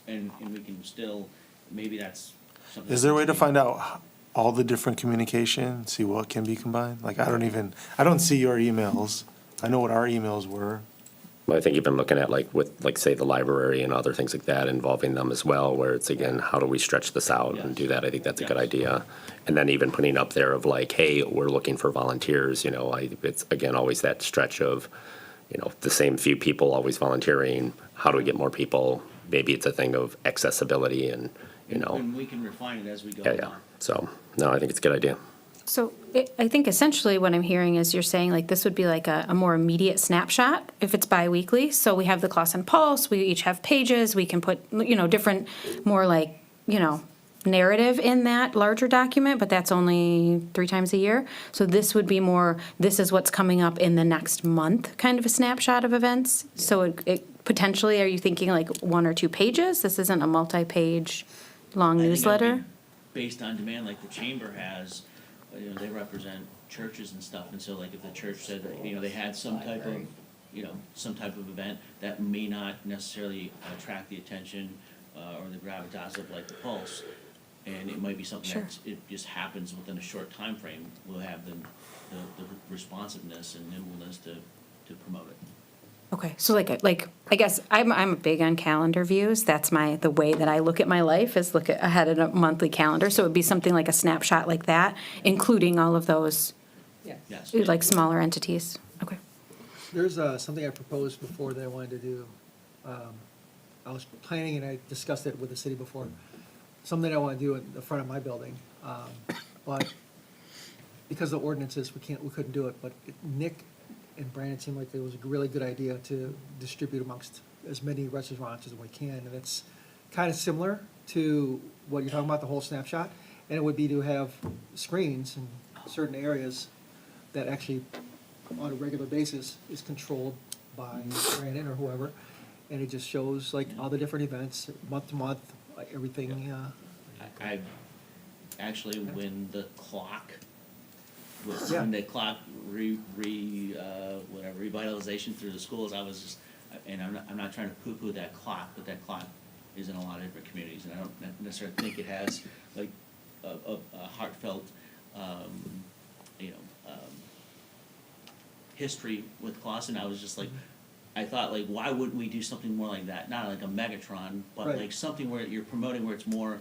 and we can still, maybe that's something. Is there a way to find out all the different communication, see what can be combined? Like, I don't see your emails. I know what our emails were. I think you've been looking at like with like say the library and other things like that, involving them as well, where it's again, how do we stretch this out and do that? I think that's a good idea. And then even putting up there of like, hey, we're looking for volunteers, it's again, always that stretch of, the same few people always volunteering. How do we get more people? Maybe it's a thing of accessibility and, And we can refine it as we go yeah. along. So, no, I think it's a good idea. So I think essentially what I'm hearing is you're saying like this would be like a more immediate snapshot if it's biweekly. So we have the Clawson Pulse, we each have pages, we can put, different more like narrative in that larger document, but that's only 3 times a year. So this would be more, this is what's coming up in the next month, kind of a snapshot of events. So it potentially, are you thinking like 1 or 2 pages? This isn't a multi-page long I think it'd newsletter? be based on demand, like the chamber has, they represent churches and stuff, and so like if the church said that, they had some type of, some type of event that may not necessarily attract the attention or the gravitas of like the Pulse, and it might be something Sure. that it just happens within a short time frame, we'll have the responsiveness and nimbleness to promote it. Okay, so like I guess I'm big on calendar views. That's the way that I look at my life, is look ahead at a monthly calendar. So it'd be something like a snapshot like that, including all of those Yes. like smaller entities. Okay. There's something I proposed before that I wanted to do. I was planning, and I discussed it with the city before, something I want to do in the front of my building. But because of the ordinances, we couldn't do it. But Nick and Brandon seemed like it was a really good idea to distribute amongst as many restaurants as we can. And it's kind of similar to what you're talking about, the whole snapshot. And it would be to have screens in certain areas that actually, on a regular basis, is controlled by Brandon or whoever. And it just shows like all the different events, month to month, like everything. I actually, when the clock, Yeah. when the clock revitalization through the schools, I was just, and I'm not trying to poo-poo that clock, but that clock is in a lot of different communities, and I don't necessarily think it has like a heartfelt, history with Clausen. I was just like, I thought like, why wouldn't we do something more like that? Not like a Megatron, but Right. like something where you're promoting where it's more,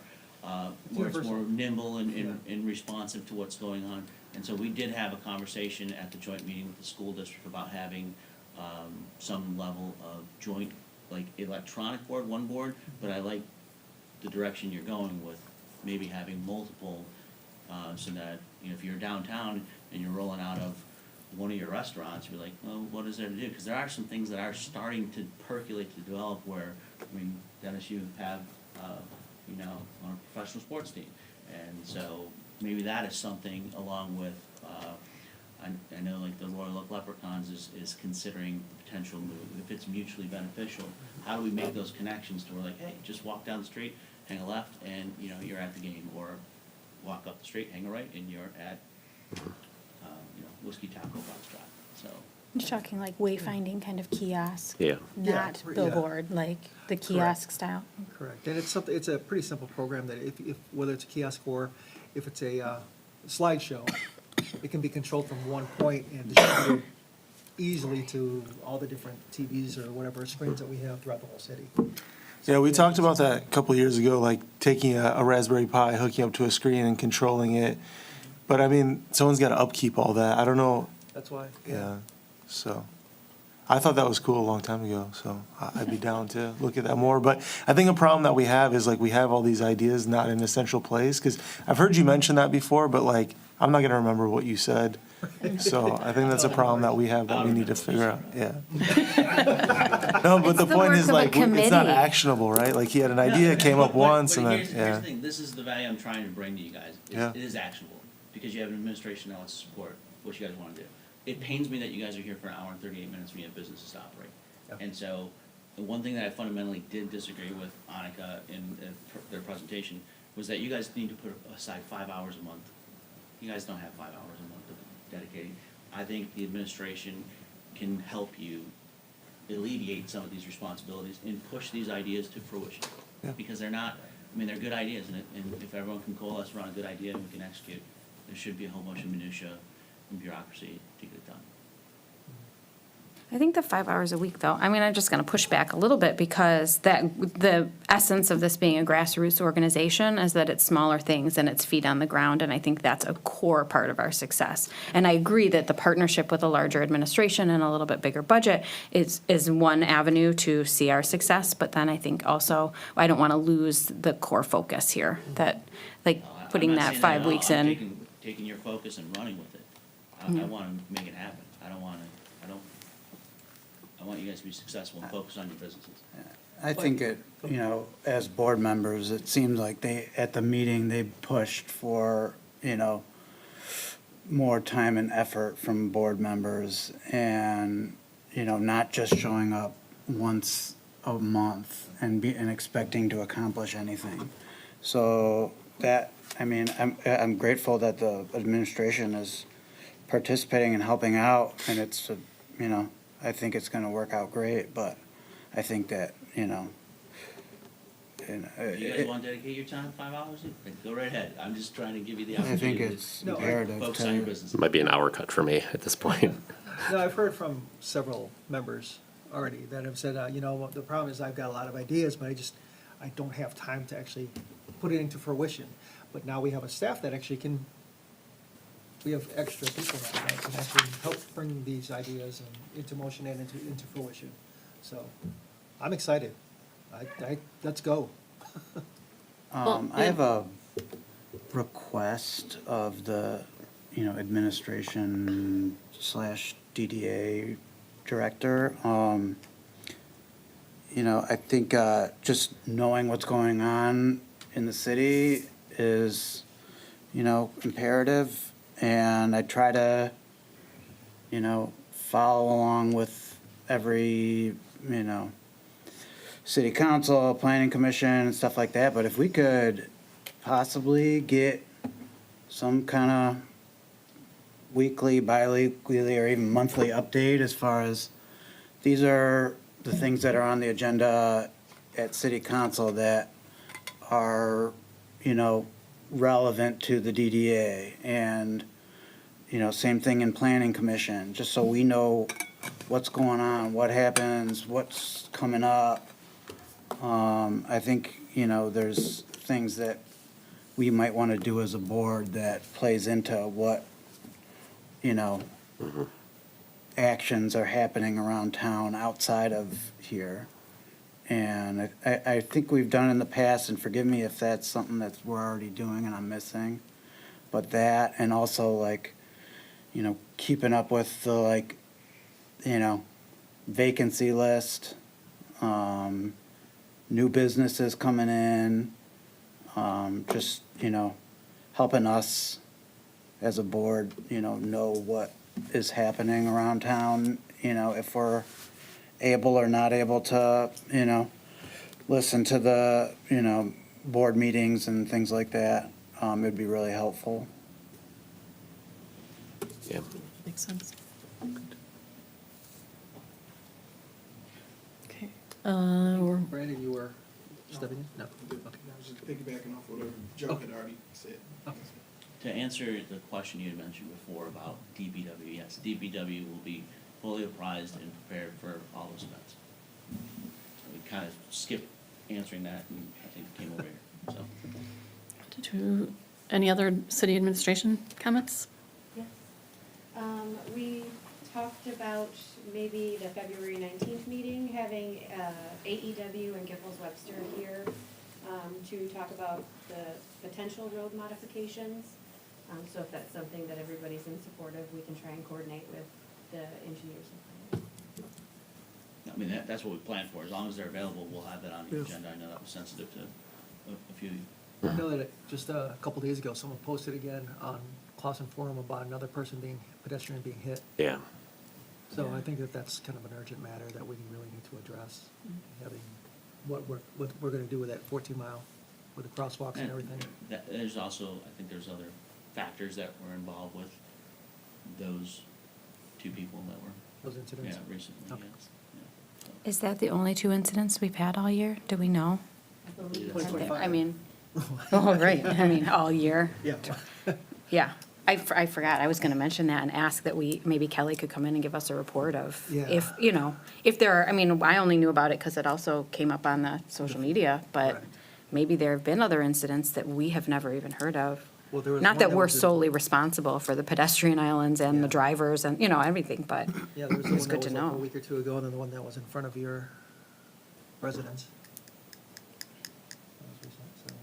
Universal. nimble and responsive to what's going on. And so we did have a conversation at the joint meeting with the school district about having some level of joint, like electronic board, one board, but I like the direction you're going with maybe having multiple, so that, if you're downtown and you're rolling out of one of your restaurants, you're like, well, what is there to do? Because there are some things that are starting to percolate, to develop where, Dennis, you have, on a professional sports team. And so maybe that is something along with, I know like the Royal Oak Leprechauns is considering the potential move. If it's mutually beneficial, how do we make those connections to where like, hey, just walk down the street, hang a left, and, you're at the game, or walk up the street, hang a right, and you're at, Whiskey Taco Foxtrot, so. You're talking like wayfinding kind of kiosk, Yeah. not Yeah. billboard, like the kiosk style. Correct, and it's a pretty simple program that if whether it's a kiosk or if it's a slideshow, it can be controlled from one point and distributed easily to all the different TVs or whatever screens that we have throughout the whole city. Yeah, we talked about that a couple of years ago, like taking a Raspberry Pi, hooking up to a screen and controlling it. But I mean, someone's got to upkeep all that. I don't know. That's why. Yeah, so I thought that was cool a long time ago, so I'd be down to look at that more. But I think a problem that we have is like we have all these ideas not in a central place, because I've heard you mention that before, but like I'm not going to remember what you said. So I think that's a problem that we have that we need to figure out, yeah. No, but the the point work is of a like, it's not committee. actionable, right? Like he had an idea, it came up But once and then, here's yeah. the thing, this is the value I'm trying to bring to you guys. Yeah. It is actionable, because you have an administration that wants to support what you guys want to do. It pains me that you guys are here for an hour and 38 minutes when you have businesses to operate. Yep. And so, the one thing that I fundamentally did disagree with Annika in their presentation was that you guys need to put aside 5 hours a month. You guys don't have 5 hours a month dedicating. I think the administration can help you alleviate some of these responsibilities and push these ideas to fruition. Yeah. Because they're not, they're good ideas, and if everyone can coalesce around a good idea and we can execute, there should be a whole bunch of minutia and bureaucracy to get it done. I think the 5 hours a week, though, I'm just going to push back a little bit, because the essence of this being a grassroots organization is that it's smaller things and it's feet on the ground, and I think that's a core part of our success. And I agree that the partnership with a larger administration and a little bit bigger budget is one avenue to see our success, but then I think also I don't want to lose the core focus here, that like I'm putting not that saying 5 at all. weeks I'm in. taking your focus and running with it. I want to make it happen. I I want you guys to be successful and focus on your businesses. I think it, you know, as board members, it seems like they, at the meeting, they pushed for, you know, more time and effort from board members and, you know, not just showing up once a month and expecting to accomplish anything. So that, I mean, I'm grateful that the administration is participating and helping out, and it's, you know, I think it's gonna work out great, but I think that, you know, If you guys want to dedicate your time, 5 hours, then go right ahead. I'm just trying to give you the I think opportunity it's No, I- imperative to focus on your to, business. It might be an hour cut for me at this point. No, I've heard from several members already that have said, you know, the problem is I've got a lot of ideas, but I don't have time to actually put it into fruition. But now we have a staff that actually can, we have extra people now that can actually help bring these ideas and into motion and into fruition. So, I'm excited. Let's go. I have a request of the, you know, administration slash DDA director. You know, I think, just knowing what's going on in the city is, you know, imperative. And I try to, you know, follow along with every, you know, city council, planning commission, and stuff like that. But if we could possibly get some kind of weekly, bi-weekly, or even monthly update as far as these are the things that are on the agenda at city council that are, you know, relevant to the DDA. And, you know, same thing in planning commission, just so we know what's going on, what happens, what's coming up. I think, you know, there's things that we might want to do as a board that plays into what, you know, actions are happening around town outside of here. And I think we've done in the past, and forgive me if that's something that we're already doing and I'm missing, but that, and also like, you know, keeping up with the, like, you know, vacancy list, new businesses coming in, just, you know, helping us as a board, you know what is happening around town, you know, if we're able or not able to, you know, listen to the, you know, board meetings and things like that, it'd be really helpful. Yeah. Makes sense. Okay. We're Brandon, you were stepping in? No. Okay. I was just piggybacking off whatever Joe had already said. To answer the question you had mentioned before about DPW, yes, DPW will be fully apprised and prepared for all those events. We kind of skipped answering that and I think came over here, so. Any other city administration comments? Yes. We talked about maybe the February 19th meeting, having AEW and Giffords Webster here to talk about the potential road modifications. So if that's something that everybody's in support of, we can try and coordinate with the engineers and planners. I mean, that's what we planned for. As long as they're available, we'll have that on the agenda. I know that was sensitive to a few. I know that just a couple days ago, someone posted again on Clausen Forum about another pedestrian being hit. Yeah. So I think that that's kind of an urgent matter that we really need to address, having what we're gonna do with that 14-mile, with the crosswalks and everything. There's also, I think there's other factors that were involved with those two people that were, Those incidents. yeah, recently, Okay. yes. Yeah, so. Is that the only 2 incidents we've had all year? Do we know? I believe. 2025. I mean, oh, right, I mean, all year. Yeah. Yeah, I forgot, I was gonna mention that and ask that maybe Kelly could come in and give us a report of, Yeah. if, you know, if there are, I mean, I only knew about it because it also came up on the social media, but Right. maybe there have been other incidents that we have never even heard of. Well, there was Not one that that we're was in- solely responsible for the pedestrian islands and the Yeah. drivers and, you know, everything, but Yeah, there was the it's one good that to was like know. a week or two ago, and then the one that was in front of your residence. That was recent, so,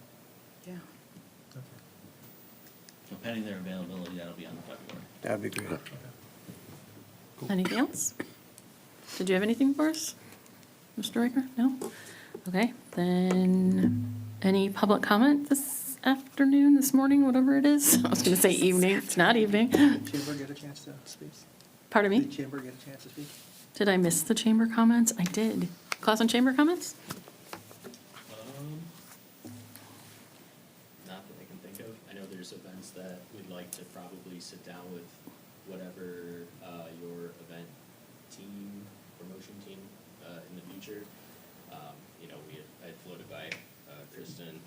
Yeah. okay. So pending their availability, that'll be on February. That'd be great. Anything else? Did you have anything for us, Mr. Riker? No? Okay, then any public comment this afternoon, this morning, whatever it is? I was going to say evening. It's not evening. Chamber get a chance to speak? Pardon me? Did Chamber get a chance to speak? Did I miss the chamber comments? I did. Class on chamber comments? Not that I can think of. I know there's events that we'd like to probably sit down with whatever your event team, promotion team in the future. You know, I had floated by Kristen,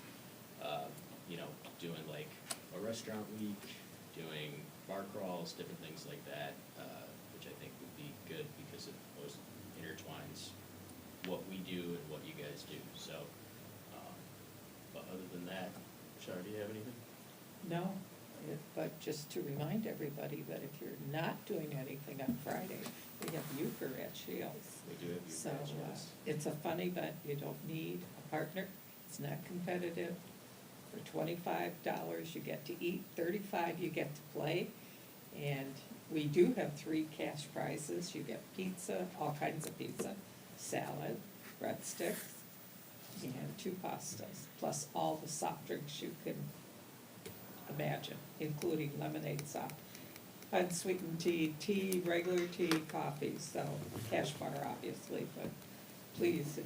you know, doing like a restaurant week, doing bar crawls, different things like that, which I think would be good because it always intertwines what we do and what you guys do. So, but other than that, Shar, do you have anything? No, but just to remind everybody that if you're not doing anything on Friday, we have euchre at Shields. We do have you So guys, yes. it's a fun event. You don't need a partner. It's not competitive. For $25, you get to eat. $35, you get to play. And we do have 3 cash prizes. You get pizza, all kinds of pizza, salad, breadsticks, and 2 pastas, plus all the soft drinks you can imagine, including lemonade soft, unsweetened tea, regular tea, coffee, so cash bar obviously, but please,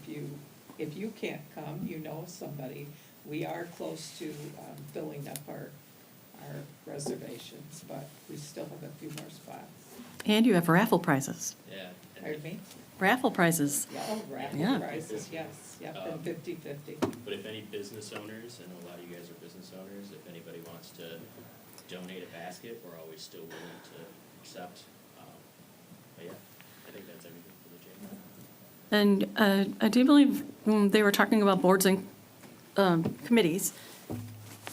if you can't come, you know somebody. We are close to filling up our reservations, but we still have a few more spots. And you have raffle prizes. Yeah. and Pardon me? Raffle prizes. Oh, raffle Yeah. prizes, yes, yep, and 50/50. But if any business owners, I know a lot of you guys are business owners, if anybody wants to donate a basket, we're always still willing to accept. But yeah, I think that's everything for the chamber. And I do believe they were talking about boards and committees.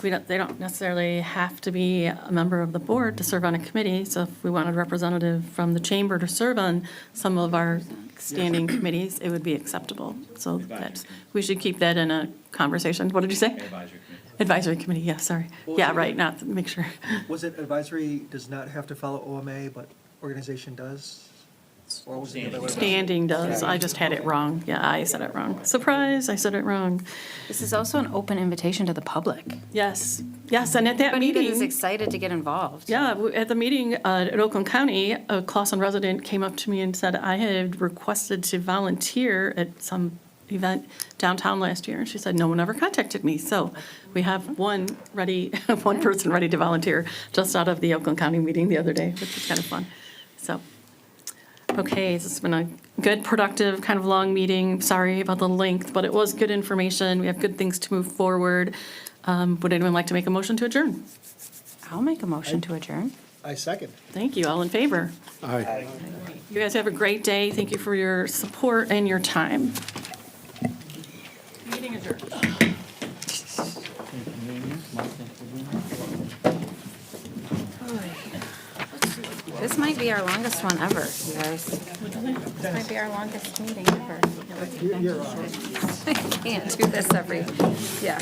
They don't necessarily have to be a member of the board to serve on a committee. So if we wanted a representative from the chamber to serve on some of our standing committees, it would be acceptable. So that's, we should keep that in a conversation. What did you say? Advisory committee. Advisory committee, yeah, sorry. What was Yeah, it? right, not, make sure. Was it advisory does not have to follow OMA, but organization does? Or was it the other way around? Standing does, I just had it wrong. Yeah, I said it wrong. Surprise, I said it wrong. This is also an open invitation to the public. Yes, yes, and at that Anybody who's meeting, excited to get involved. yeah, at the meeting at Oakland County, a Clawson resident came up to me and said, I had requested to volunteer at some event downtown last year. And she said, no one ever contacted me. So we have one person ready to volunteer just out of the Oakland County meeting the other day, which is kind of fun. So. Okay, this has been a good, productive, kind of long meeting. Sorry about the length, but it was good information. We have good things to move forward. Would anyone like to make a motion to adjourn? I'll make a motion to adjourn. I second. Thank you. All in favor? Aye. You guys have a great day. Thank you for your support and your time. Meeting adjourned. This might be our longest one ever, you guys. This might be our longest meeting ever. I can't do this every, yeah.